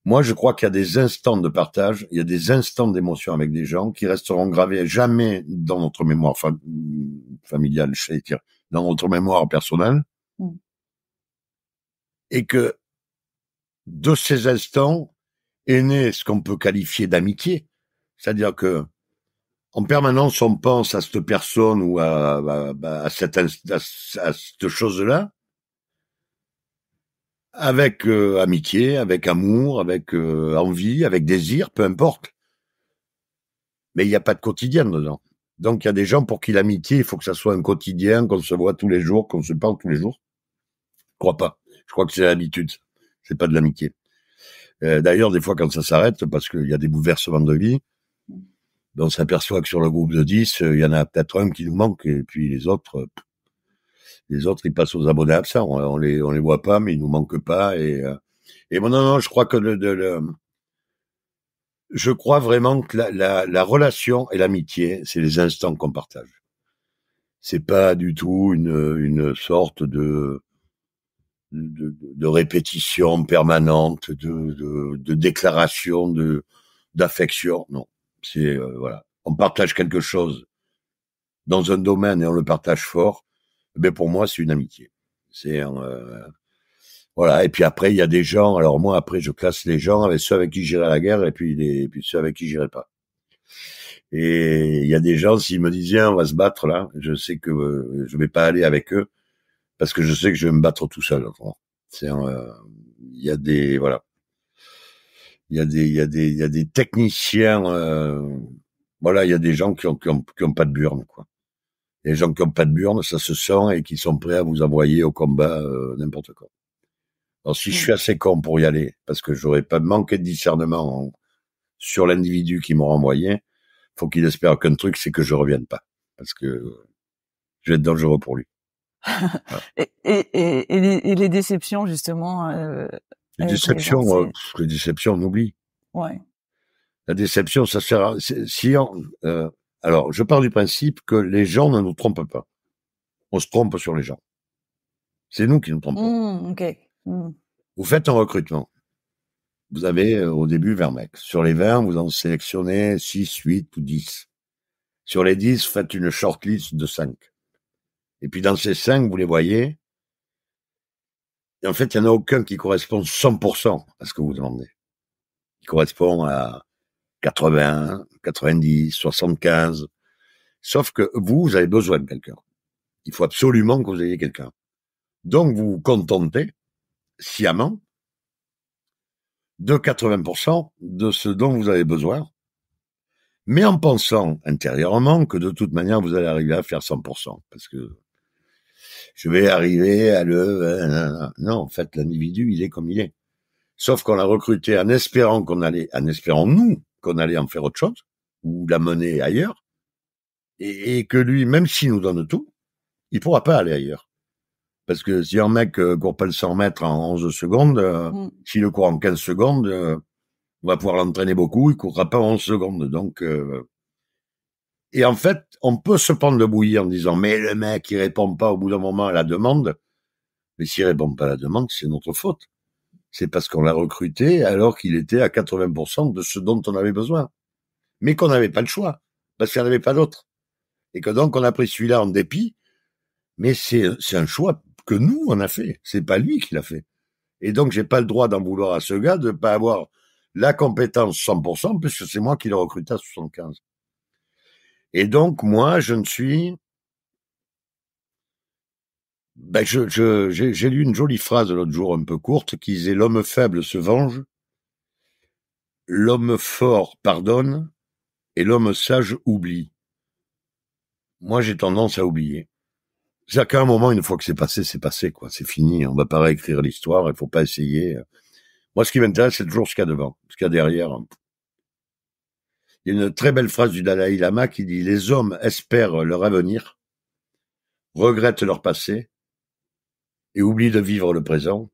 Moi, je crois qu'il y a des instants de partage, il y a des instants d'émotion avec des gens qui resteront gravés jamais dans notre mémoire familiale, dans notre mémoire personnelle. Et que de ces instants est né ce qu'on peut qualifier d'amitié. C'est-à-dire que en permanence, on pense à cette personne ou à cette chose-là avec amitié, avec amour, avec envie, avec désir, peu importe. Mais il n'y a pas de quotidien dedans. Donc il y a des gens pour qui l'amitié, il faut que ça soit un quotidien, qu'on se voit tous les jours, qu'on se parle tous les jours. Je crois pas. Je crois que c'est l'habitude. C'est pas de l'amitié. D'ailleurs, des fois, quand ça s'arrête, parce qu'il y a des bouleversements de vie, on s'aperçoit que sur le groupe de 10, il y en a peut-être un qui nous manque, et puis les autres, ils passent aux abonnés absents. On les voit pas, mais ils nous manquent pas. Et bon, non, je crois que je crois vraiment que la relation et l'amitié, c'est les instants qu'on partage. C'est pas du tout une sorte de répétition permanente, de déclaration d'affection. Non. C'est, voilà. On partage quelque chose dans un domaine et on le partage fort. Mais pour moi, c'est une amitié. C'est voilà. Et puis après, il y a des gens. Alors moi, après, je classe les gens avec ceux avec qui j'irai à la guerre et puis ceux avec qui j'irai pas. Et il y a des gens, s'ils me disaient, on va se battre là, je sais que je vais pas aller avec eux parce que je sais que je vais me battre tout seul. C'est, il y a des, voilà. Il y a des techniciens, voilà, il y a des gens qui ont pas de burne, quoi. Les gens qui ont pas de burne, ça se sent et qui sont prêts à vous envoyer au combat, n'importe quoi. Alors si je suis assez con pour y aller, parce que j'aurais pas manqué de discernement sur l'individu qui m'aura envoyé, faut qu'il espère qu'un truc, c'est que je revienne pas. Parce que je vais être dangereux pour lui. Voilà. Et les déceptions justement. Les avec les gens, déceptions, on oublie. Ouais. La déception, ça sert à... Alors, je pars du principe que les gens ne nous trompent pas. On se trompe sur les gens. C'est nous qui nous trompons. Ok. Vous faites un recrutement. Vous avez au début 20 mecs. Sur les 20, vous en sélectionnez 6, 8 ou 10. Sur les 10, vous faites une shortlist de 5. Et puis dans ces 5, vous les voyez. Et en fait, il n'y en a aucun qui correspond 100% à ce que vous demandez. Il correspond à 80, 90, 75. Sauf que vous avez besoin de quelqu'un. Il faut absolument que vous ayez quelqu'un. Donc, vous vous contentez, sciemment, de 80% de ce dont vous avez besoin, mais en pensant intérieurement que de toute manière, vous allez arriver à faire 100%. Parce que je vais arriver à Non, en fait, l'individu, il est comme il est. Sauf qu'on l'a recruté en espérant nous, qu'on allait en faire autre chose, ou l'amener ailleurs, et que lui, même s'il nous donne tout, il pourra pas aller ailleurs. Parce que si un mec court pas le 100 mètres en 11 secondes, s'il le court en 15 secondes, on va pouvoir l'entraîner beaucoup, il courra pas en 11 secondes. Donc, et en fait, on peut se prendre le bouilli en disant, mais le mec, il répond pas au bout d'un moment à la demande. Mais s'il répond pas à la demande, c'est notre faute. C'est parce qu'on l'a recruté alors qu'il était à 80% de ce dont on avait besoin. Mais qu'on n'avait pas le choix, parce qu'il n'y en avait pas d'autre. Et que donc, on a pris celui-là en dépit, mais c'est un choix que nous, on a fait. C'est pas lui qui l'a fait. Et donc, j'ai pas le droit d'en vouloir à ce gars de pas avoir la compétence 100%, puisque c'est moi qui l'ai recruté à 75. Et donc, moi, je ne suis... j'ai lu une jolie phrase l'autre jour, un peu courte, qui disait « L'homme faible se venge, l'homme fort pardonne, et l'homme sage oublie. » Moi, j'ai tendance à oublier. C'est-à-dire qu'à un moment, une fois que c'est passé, quoi. C'est fini. On va pas réécrire l'histoire. Il faut pas essayer. Moi, ce qui m'intéresse, c'est toujours ce qu'il y a devant, ce qu'il y a derrière. Il y a une très belle phrase du Dalai Lama qui dit « Les hommes espèrent leur avenir, regrettent leur passé et oublient de vivre le présent.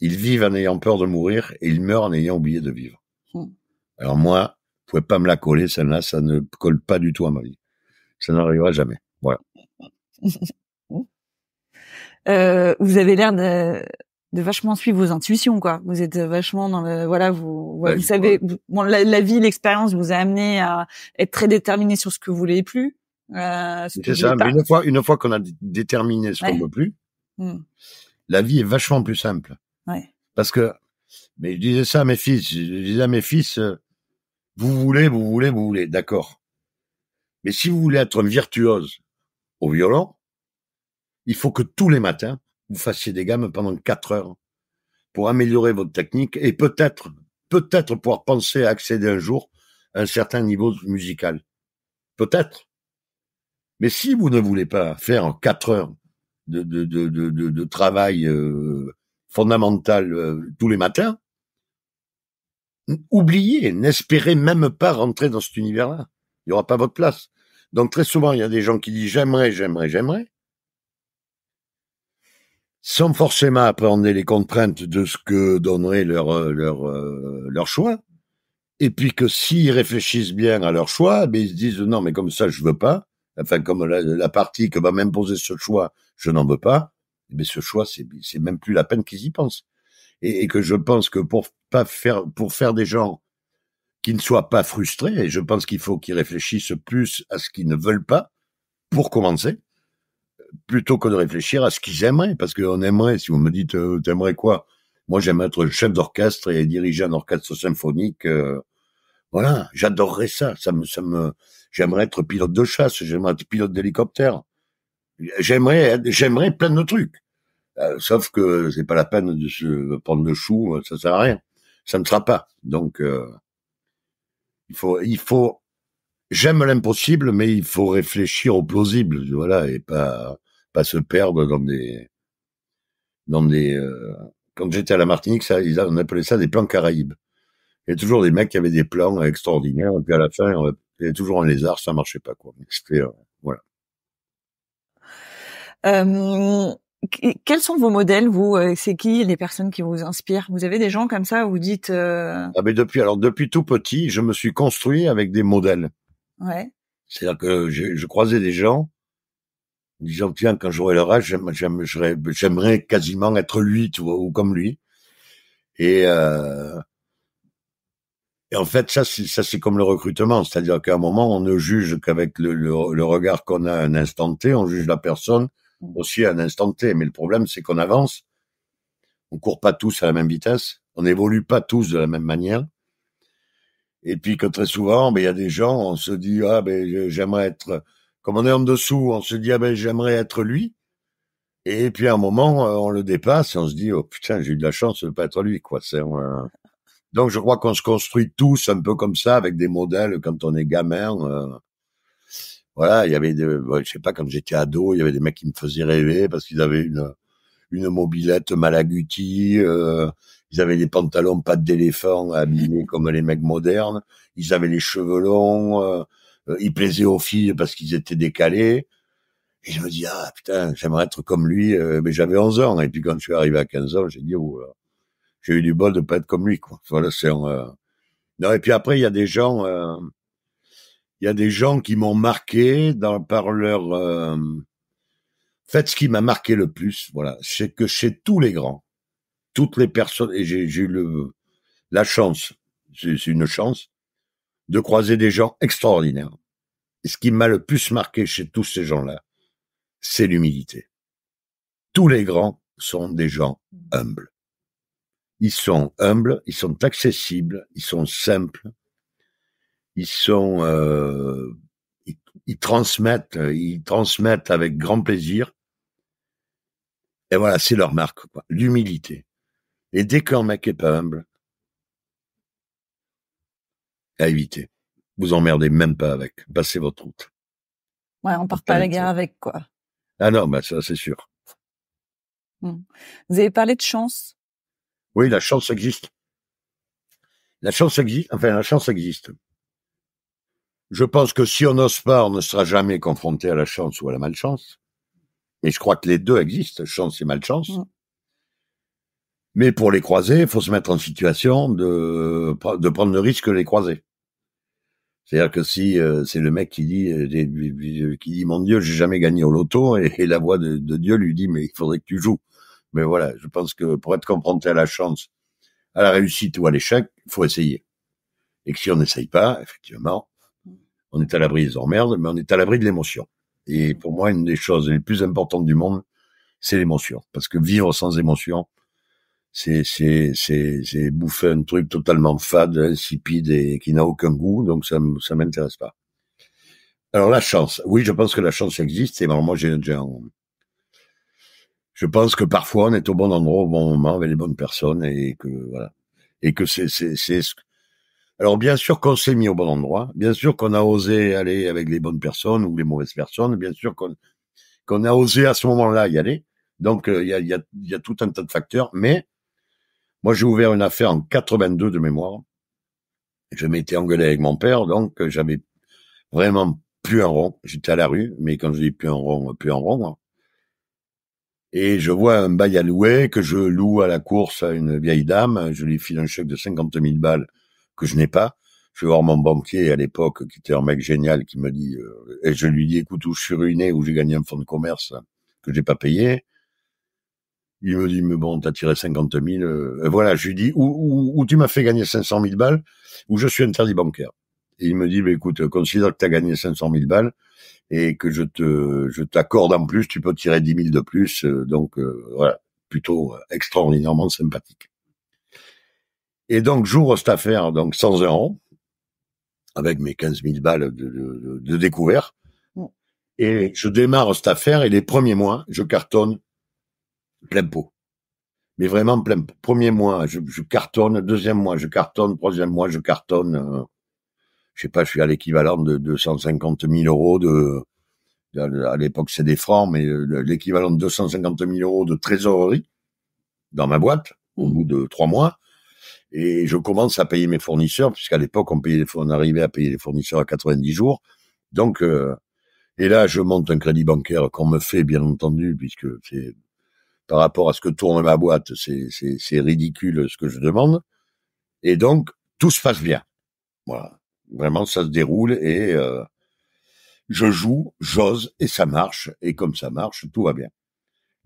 Ils vivent en ayant peur de mourir et ils meurent en ayant oublié de vivre. » Alors moi, vous pouvez pas me la coller, celle-là, ça ne colle pas du tout à ma vie. Ça n'arrivera jamais. Voilà. Vous avez l'air de vachement suivre vos intuitions, quoi. Vous êtes vachement dans le, voilà, vous savez, la vie, l'expérience vous a amené à être très déterminé sur ce que vous voulez plus. C'est ça. Mais une fois qu'on a déterminé ce qu'on veut plus, la vie est vachement plus simple. Ouais. Parce que, mais je disais ça à mes fils, vous voulez, d'accord. Mais si vous voulez être un virtuose au violon, il faut que tous les matins, vous fassiez des gammes pendant 4 heures pour améliorer votre technique et peut-être pouvoir penser à accéder un jour à un certain niveau musical. Peut-être. Mais si vous ne voulez pas faire 4 heures de travail fondamental tous les matins, oubliez, n'espérez même pas rentrer dans cet univers-là. Il n'y aura pas votre place. Donc très souvent, il y a des gens qui disent j'aimerais, sans forcément appréhender les contraintes de ce que donnerait leur choix. Et puis que s'ils réfléchissent bien à leur choix, ben ils se disent non, mais comme ça, je veux pas. Enfin, comme la partie que va m'imposer ce choix, je n'en veux pas. Mais ce choix, c'est même plus la peine qu'ils y pensent. Et que je pense que pour faire des gens qui ne soient pas frustrés, et je pense qu'il faut qu'ils réfléchissent plus à ce qu'ils ne veulent pas, pour commencer, plutôt que de réfléchir à ce qu'ils aimeraient, parce qu'on aimerait, si vous me dites, t'aimerais quoi? Moi, j'aimerais être chef d'orchestre et diriger un orchestre symphonique, voilà, j'adorerais ça, j'aimerais être pilote de chasse, j'aimerais être pilote d'hélicoptère, j'aimerais plein de trucs, sauf que c'est pas la peine de se prendre le chou, ça sert à rien, ça ne sera pas, donc, il faut, j'aime l'impossible, mais il faut réfléchir au plausible, voilà, et pas se perdre dans des quand j'étais à la Martinique, on appelait ça des plans Caraïbes. Il y a toujours des mecs qui avaient des plans extraordinaires, et puis à la fin, il y avait toujours un lézard, ça marchait pas, quoi. C'était, voilà. Quels sont vos modèles, vous? C'est qui les personnes qui vous inspirent? Vous avez des gens comme ça où vous dites... Ah ben depuis tout petit, je me suis construit avec des modèles. Ouais. C'est-à-dire que je croisais des gens disant tiens, quand j'aurai leur âge, j'aimerais quasiment être lui, tu vois, ou comme lui. Et en fait, ça c'est comme le recrutement, c'est-à-dire qu'à un moment, on ne juge qu'avec le regard qu'on a à un instant T, on juge la personne aussi à un instant T. Mais le problème, c'est qu'on avance, on court pas tous à la même vitesse, on n'évolue pas tous de la même manière. Et puis que très souvent, ben il y a des gens, on se dit ah ben j'aimerais être, comme on est en dessous, on se dit ah ben j'aimerais être lui. Et puis à un moment, on le dépasse et on se dit oh putain j'ai eu de la chance de pas être lui quoi. Donc je crois qu'on se construit tous un peu comme ça avec des modèles quand on est gamin. Voilà, il y avait je sais pas, quand j'étais ado, il y avait des mecs qui me faisaient rêver parce qu'ils avaient une mobilette Malaguti, ils avaient des pantalons pattes d'éléphant habillés comme les mecs modernes, ils avaient les cheveux longs, ils plaisaient aux filles parce qu'ils étaient décalés. Et je me dis ah putain, j'aimerais être comme lui, mais j'avais 11 ans et puis quand je suis arrivé à 15 ans, j'ai dit oh, j'ai eu du bol de pas être comme lui quoi. Voilà, non, et puis après il y a des gens qui m'ont marqué par leur en fait, ce qui m'a marqué le plus, voilà, c'est que chez tous les grands, toutes les personnes, et j'ai eu la chance, c'est une chance, de croiser des gens extraordinaires. Et ce qui m'a le plus marqué chez tous ces gens-là, c'est l'humilité. Tous les grands sont des gens humbles. Ils sont humbles, ils sont accessibles, ils sont simples, ils sont, ils transmettent avec grand plaisir. Et voilà, c'est leur marque, quoi. L'humilité. Et dès qu'un mec est pas humble, à éviter. Vous emmerdez même pas avec. Passez votre route. Ouais, on part pas à la guerre avec, quoi. Ah non, bah ça, c'est sûr. Vous avez parlé de chance. Oui, la chance existe. La chance existe. Je pense que si on n'ose pas, on ne sera jamais confronté à la chance ou à la malchance. Et je crois que les deux existent, chance et malchance. Mais pour les croiser, il faut se mettre en situation de prendre le risque de les croiser. C'est-à-dire que si c'est le mec qui dit mon Dieu, j'ai jamais gagné au loto, et la voix de Dieu lui dit mais il faudrait que tu joues. Mais voilà, je pense que pour être confronté à la chance, à la réussite ou à l'échec, il faut essayer. Et que si on n'essaye pas, effectivement, on est à l'abri des emmerdes, mais on est à l'abri de l'émotion. Et pour moi, une des choses les plus importantes du monde, c'est l'émotion. Parce que vivre sans émotion, c'est bouffer un truc totalement fade, insipide et qui n'a aucun goût, donc ça m'intéresse pas. Alors la chance, oui, je pense que la chance existe, et moi je pense que parfois on est au bon endroit au bon moment avec les bonnes personnes, et que voilà, et que alors bien sûr qu'on s'est mis au bon endroit, bien sûr qu'on a osé aller avec les bonnes personnes ou les mauvaises personnes, bien sûr qu'on a osé à ce moment-là y aller. Donc il y a tout un tas de facteurs, mais moi j'ai ouvert une affaire en 82 de mémoire. Je m'étais engueulé avec mon père, donc j'avais vraiment plus un rond. J'étais à la rue, mais quand je dis plus un rond. Hein. Et je vois un bail à louer que je loue à la course à une vieille dame. Je lui file un chèque de 50 000 balles que je n'ai pas. Je vais voir mon banquier à l'époque, qui était un mec génial, qui me dit, et je lui dis, écoute, où je suis ruiné, où j'ai gagné un fonds de commerce que j'ai pas payé. Il me dit, mais bon, t'as tiré 50 000. Voilà, je lui dis, où tu m'as fait gagner 500 000 balles, où je suis interdit bancaire. Et il me dit, bah, écoute, considère que t'as gagné 500 000 balles, et que je t'accorde en plus, tu peux tirer 10 000 de plus, donc voilà, plutôt extraordinairement sympathique. Et donc j'ouvre cette affaire donc sans un rond, avec mes 15 000 balles de découvert, et je démarre cette affaire, et les premiers mois, je cartonne plein pot. Mais vraiment plein pot. Premier mois, je cartonne, deuxième mois, je cartonne, troisième mois, je cartonne, je sais pas, je suis à l'équivalent de 250 000 euros à l'époque c'est des francs, mais l'équivalent de 250 000 euros de trésorerie dans ma boîte au bout de 3 mois, et je commence à payer mes fournisseurs, puisqu'à l'époque on arrivait à payer les fournisseurs à 90 jours, donc Et là, je monte un crédit bancaire qu'on me fait, bien entendu, puisque c'est par rapport à ce que tourne ma boîte, c'est ridicule ce que je demande. Et donc, tout se passe bien. Voilà. Vraiment, ça se déroule et je joue, j'ose et ça marche. Et comme ça marche, tout va bien.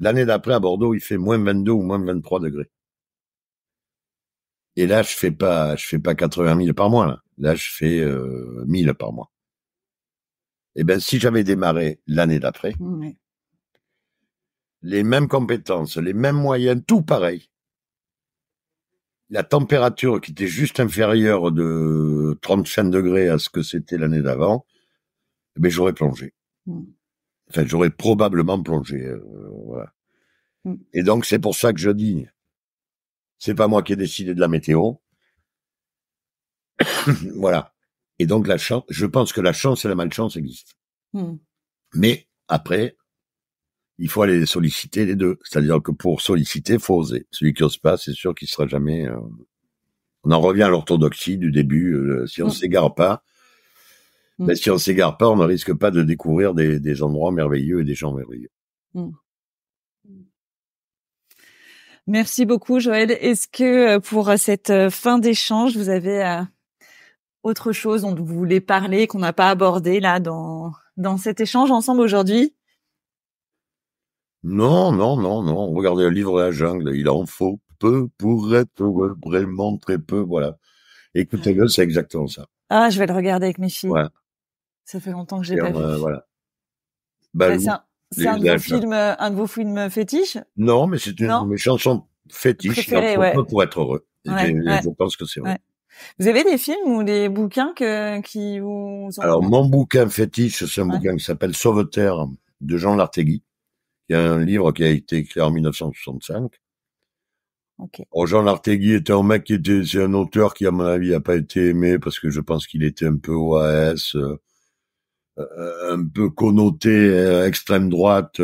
L'année d'après, à Bordeaux, il fait moins 22 ou moins 23 degrés. Et là, je fais pas 80 000 par mois, là. Là, je fais 1000 par mois. Eh ben, si j'avais démarré l'année d'après, les mêmes compétences, les mêmes moyens, tout pareil. La température qui était juste inférieure de 35 degrés à ce que c'était l'année d'avant, eh ben, j'aurais plongé. Enfin, j'aurais probablement plongé. Voilà. Et donc, c'est pour ça que je dis, c'est pas moi qui ai décidé de la météo. Voilà. Et donc, la chance, je pense que la chance et la malchance existent. Mais après, il faut aller solliciter les deux. C'est-à-dire que pour solliciter, il faut oser. Celui qui ose pas, c'est sûr qu'il sera jamais... On en revient à l'orthodoxie du début. Si on s'égare pas, ben, si on s'égare pas, on ne risque pas de découvrir des endroits merveilleux et des gens merveilleux. Merci beaucoup, Joël. Est-ce que pour cette fin d'échange, vous avez autre chose dont vous voulez parler, qu'on n'a pas abordé là dans cet échange ensemble aujourd'hui? Non. Regardez le livre de la jungle. Il en faut peu pour être heureux, vraiment très peu. Voilà. Écoutez-le, c'est exactement ça. Ah, je vais le regarder avec mes filles. Voilà. Ça fait longtemps que je l'ai pas vu. Voilà. C'est un de vos films fétiches? Non, mais c'est une de mes chansons fétiches. Préférées, il en faut peu pour être heureux. Je pense que c'est vrai. Ouais. Vous avez des films ou des bouquins qui vous ont... Alors, mon bouquin fétiche, c'est un bouquin qui s'appelle Sauveterre de Jean Lartégui. Il y a un livre qui a été écrit en 1965. Okay. Jean Lartégui était un mec c'est un auteur qui, à mon avis, n'a pas été aimé parce que je pense qu'il était un peu OAS, un peu connoté extrême droite,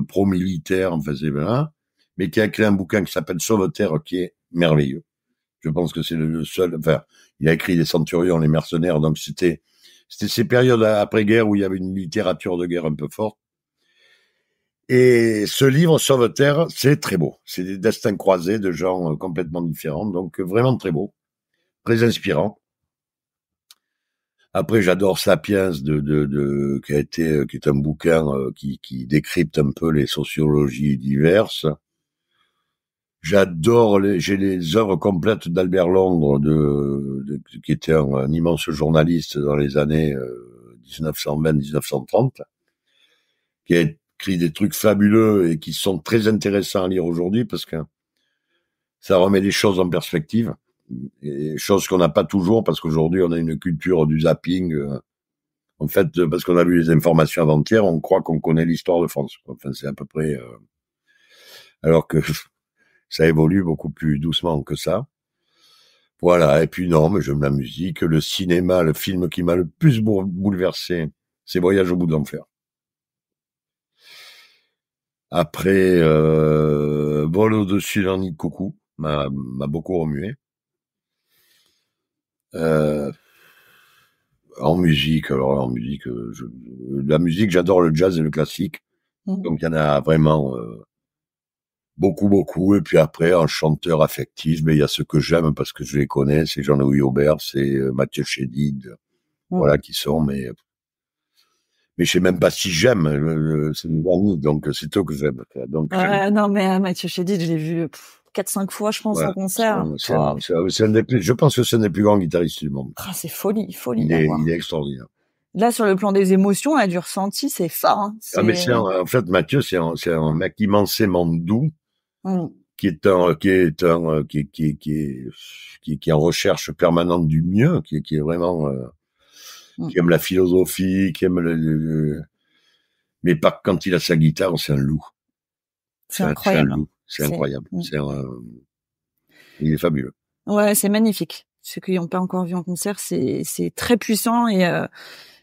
pro-militaire, enfin c'est bien, mais qui a écrit un bouquin qui s'appelle Sauveterre qui est merveilleux. Je pense que c'est le seul, enfin, il a écrit Les Centurions, Les Mercenaires, donc c'était ces périodes après-guerre où il y avait une littérature de guerre un peu forte. Et ce livre, Sauveterre, c'est très beau. C'est des destins croisés de gens complètement différents, donc vraiment très beau, très inspirant. Après, j'adore Sapiens qui est un bouquin qui décrypte un peu les sociologies diverses. J'ai les œuvres complètes d'Albert Londres, qui était un immense journaliste dans les années 1920-1930, qui a écrit des trucs fabuleux et qui sont très intéressants à lire aujourd'hui parce que ça remet les choses en perspective, et choses qu'on n'a pas toujours parce qu'aujourd'hui on a une culture du zapping. En fait, parce qu'on a lu les informations avant-hier, on croit qu'on connaît l'histoire de France. Enfin, c'est à peu près... alors que ça évolue beaucoup plus doucement que ça. Voilà, et puis non, mais j'aime la musique, le cinéma, le film qui m'a le plus bouleversé, c'est Voyage au bout de l'enfer. Après, Vol au-dessus d'un nid de coucou m'a beaucoup remué. En musique, la musique, j'adore le jazz et le classique. Donc il y en a vraiment beaucoup. Et puis après, en chanteur affectif, il y a ceux que j'aime parce que je les connais, c'est Jean-Louis Aubert, c'est Mathieu Chédid, voilà qui sont, mais je sais même pas si j'aime, c'est une amie, donc c'est eux que j'aime. Donc, non, mais Mathieu Chédid, je l'ai vu 4-5 fois, je pense, en concert. Je pense que c'est un des plus grands guitaristes du monde. Ah, c'est folie. Il est extraordinaire. Là, sur le plan des émotions, là, du ressenti, c'est fort. Hein. Mais en fait, Mathieu, c'est un mec immensément doux, qui est en recherche permanente du mieux, qui est vraiment, qui aime la philosophie, qui aime mais pas quand il a sa guitare, c'est un loup. C'est incroyable. C'est incroyable. Il est fabuleux. Ouais, c'est magnifique. Ceux qui n'ont pas encore vu en concert, c'est très puissant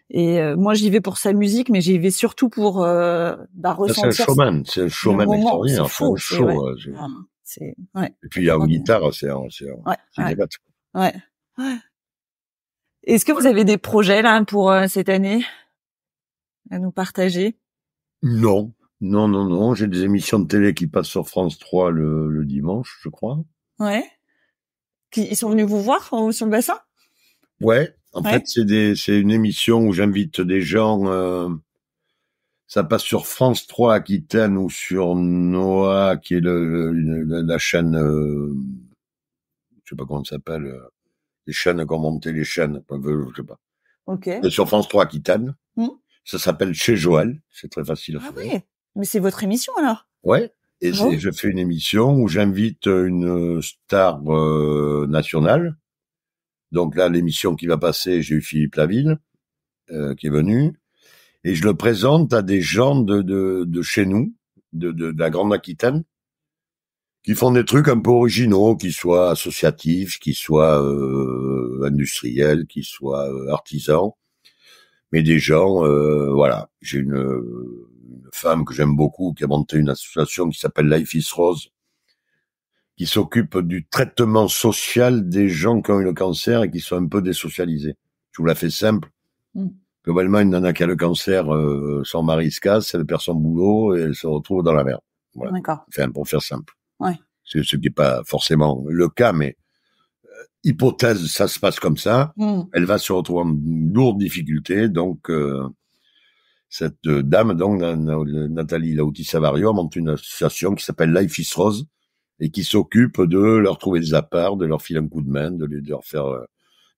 et moi j'y vais pour sa musique, mais j'y vais surtout pour ressentir. C'est un showman extraordinaire. C'est fou, Et puis en guitare, c'est Ouais. Est-ce que vous avez des projets là pour cette année? à nous partager? Non. Non. J'ai des émissions de télé qui passent sur France 3 le dimanche, je crois. Ouais. Ils sont venus vous voir sur le bassin? Ouais. En fait, c'est une émission où j'invite des gens, ça passe sur France 3 Aquitaine ou sur Noah, qui est la chaîne, je sais pas comment ça s'appelle, les chaînes, comment monter les chaînes, je sais pas. Ok. Et sur France 3 Aquitaine. Ça s'appelle Chez Joël. C'est très facile à faire. Ah ouais. Mais c'est votre émission alors? Ouais. Et je fais une émission où j'invite une star nationale. Donc là, l'émission qui va passer, j'ai eu Philippe Laville qui est venu. Et je le présente à des gens de chez nous, de la Grande Aquitaine, qui font des trucs un peu originaux, qui soient associatifs, qui soient industriels, qui soient artisans. Mais des gens, voilà. J'ai une femme que j'aime beaucoup qui a monté une association qui s'appelle Life is Rose, qui s'occupe du traitement social des gens qui ont eu le cancer et qui sont un peu désocialisés. Je vous la fais simple. Globalement, une nana qui a le cancer, son mari se casse, elle perd son boulot et elle se retrouve dans la merde. Voilà. D'accord. Enfin, pour faire simple. Ouais. C'est ce qui n'est pas forcément le cas, mais hypothèse, ça se passe comme ça. Elle va se retrouver en lourde difficulté, donc cette dame, donc Nathalie Lauti-Savario, a monté une association qui s'appelle Life is Rose et qui s'occupe de leur trouver des apparts, de leur filer un coup de main, de leur faire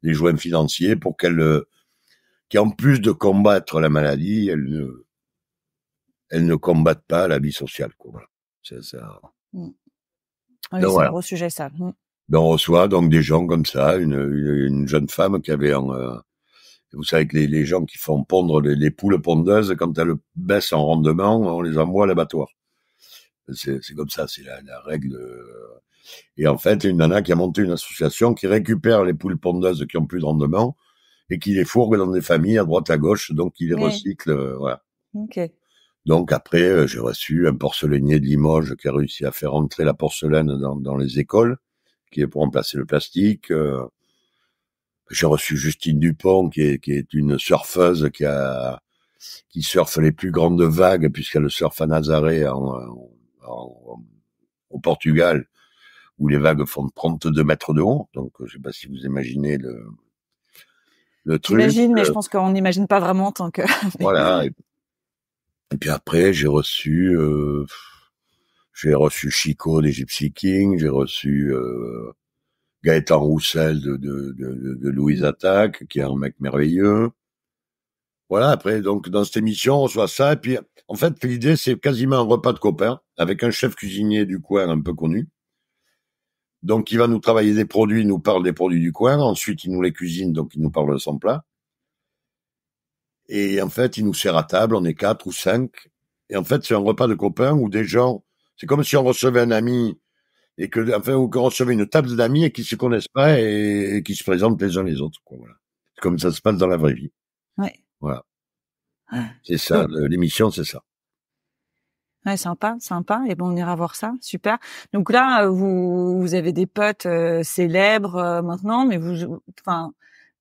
des joints financiers pour qu'en plus de combattre la maladie, elles ne combattent pas la vie sociale, quoi. Voilà. C'est ça. Oui, c'est voilà. Un gros sujet, ça. On reçoit donc des gens comme ça, une jeune femme qui avait vous savez que les gens qui font pondre les poules pondeuses, quand elles baissent en rendement, on les envoie à l'abattoir. C'est comme ça, c'est la règle. Et en fait, une nana qui a monté une association qui récupère les poules pondeuses qui ont plus de rendement et qui les fourgue dans des familles à droite à gauche, donc qui les recycle, voilà. Ok. Donc après, j'ai reçu un porcelainier de Limoges qui a réussi à faire entrer la porcelaine dans les écoles, qui est pour remplacer le plastique. J'ai reçu Justine Dupont, qui est une surfeuse qui surfe les plus grandes vagues, puisqu'elle surfe à Nazaré au Portugal, où les vagues font 32 mètres de haut. Donc, je sais pas si vous imaginez le truc. J'imagine, mais je pense qu'on n'imagine pas vraiment en tant que... Voilà. Et puis après, j'ai reçu Chico des Gypsy Kings, j'ai reçu Gaëtan Roussel de Louise Attaque, qui est un mec merveilleux. Voilà, après, donc, dans cette émission, on reçoit ça. Et puis, en fait, l'idée, c'est quasiment un repas de copains avec un chef cuisinier du coin un peu connu. Donc, il va nous travailler des produits, il nous parle des produits du coin. Ensuite, il nous les cuisine, donc il nous parle de son plat. Et en fait, il nous sert à table, on est 4 ou 5. Et en fait, c'est un repas de copains où des gens, c'est comme si on recevait un ami et ou qu'on recevait une table d'amis et qui se connaissent pas et qui se présentent les uns les autres, quoi, voilà. C'est comme ça se passe dans la vraie vie. Ouais. Voilà. C'est ça, l'émission, c'est ça. Ouais, sympa. Et bon, on ira voir ça. Super. Donc là, vous avez des potes célèbres maintenant, mais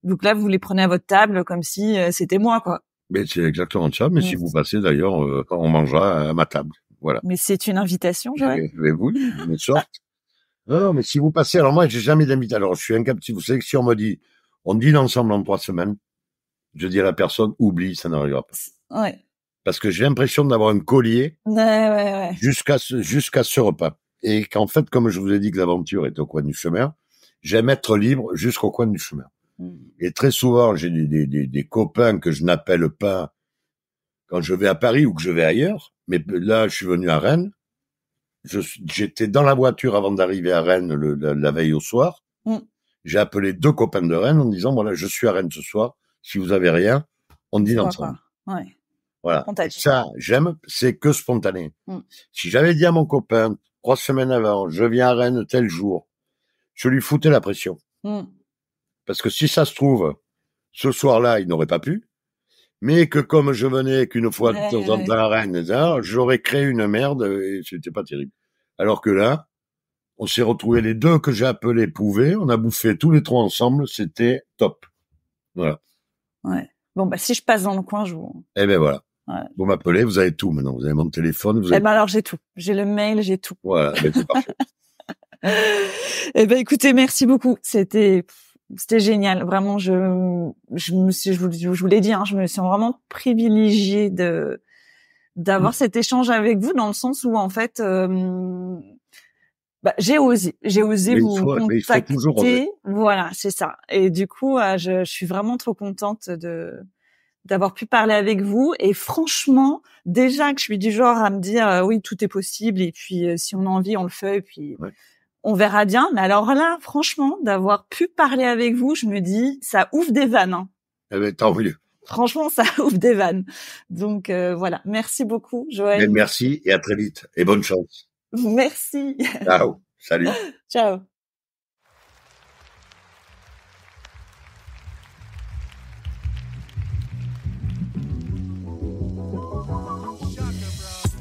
donc là, vous les prenez à votre table comme si c'était moi, quoi. Mais c'est exactement ça. Mais si vous passez, d'ailleurs, on mangera à ma table. Voilà. Mais c'est une invitation, Joël. Je vais vous une sorte. Non, mais si vous passez, alors moi, j'ai jamais d'invité. Alors, je suis incapable. Vous savez que si on me dit, on dîne ensemble en 3 semaines, je dis à la personne, oublie, ça n'arrivera pas. Ouais. Parce que j'ai l'impression d'avoir un collier. Ouais. Jusqu'à ce repas. Et qu'en fait, comme je vous ai dit que l'aventure est au coin du chemin, j'aime être libre jusqu'au coin du chemin. Et très souvent, j'ai des copains que je n'appelle pas quand je vais à Paris ou que je vais ailleurs. Mais là, je suis venu à Rennes. J'étais dans la voiture avant d'arriver à Rennes la veille au soir. J'ai appelé 2 copains de Rennes en disant, voilà, je suis à Rennes ce soir. Si vous avez rien, on dîne ensemble. Ouais. Voilà. Ça, j'aime, c'est que spontané. Si j'avais dit à mon copain 3 semaines avant, je viens à Rennes tel jour, je lui foutais la pression. Parce que si ça se trouve, ce soir-là, il n'aurait pas pu. Mais que comme je venais qu'une fois de temps en temps à Rennes, j'aurais créé une merde et c'était pas terrible. Alors que là, on s'est retrouvés les 2 que j'ai appelés pouvaient, on a bouffé tous les 3 ensemble, c'était top. Voilà. Ouais. Bon, bah, si je passe dans le coin, je vous... Eh ben voilà. Voilà. Vous m'appelez, vous avez tout maintenant. Vous avez mon téléphone. Vous avez... Eh ben alors j'ai tout. J'ai le mail, j'ai tout. Voilà, c'est parfait. Eh ben écoutez, merci beaucoup. C'était génial. Vraiment, je vous l'ai dit, hein, je me sens vraiment privilégiée d'avoir cet échange avec vous, dans le sens où en fait, j'ai osé vous contacter. Toujours oser. Voilà, c'est ça. Et du coup, je suis vraiment trop contente d'avoir pu parler avec vous. Et franchement, déjà que je suis du genre à me dire oui, tout est possible. Et puis si on a envie, on le fait. Et puis on verra bien. Mais alors là, franchement, d'avoir pu parler avec vous, je me dis, ça ouvre des vannes. Hein. Eh ben, tant mieux. Franchement, ça ouvre des vannes. Donc voilà, merci beaucoup, Joël. Mais merci et à très vite. Et bonne chance. Merci. Ciao. Salut. Ciao.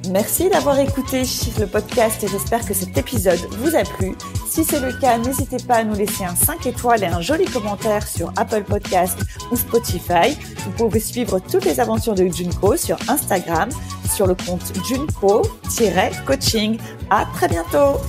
Merci d'avoir écouté le podcast et j'espère que cet épisode vous a plu. Si c'est le cas, n'hésitez pas à nous laisser un 5 étoiles et un joli commentaire sur Apple Podcast ou Spotify. Vous pouvez suivre toutes les aventures de Junko sur Instagram, sur le compte Junko-coaching. À très bientôt!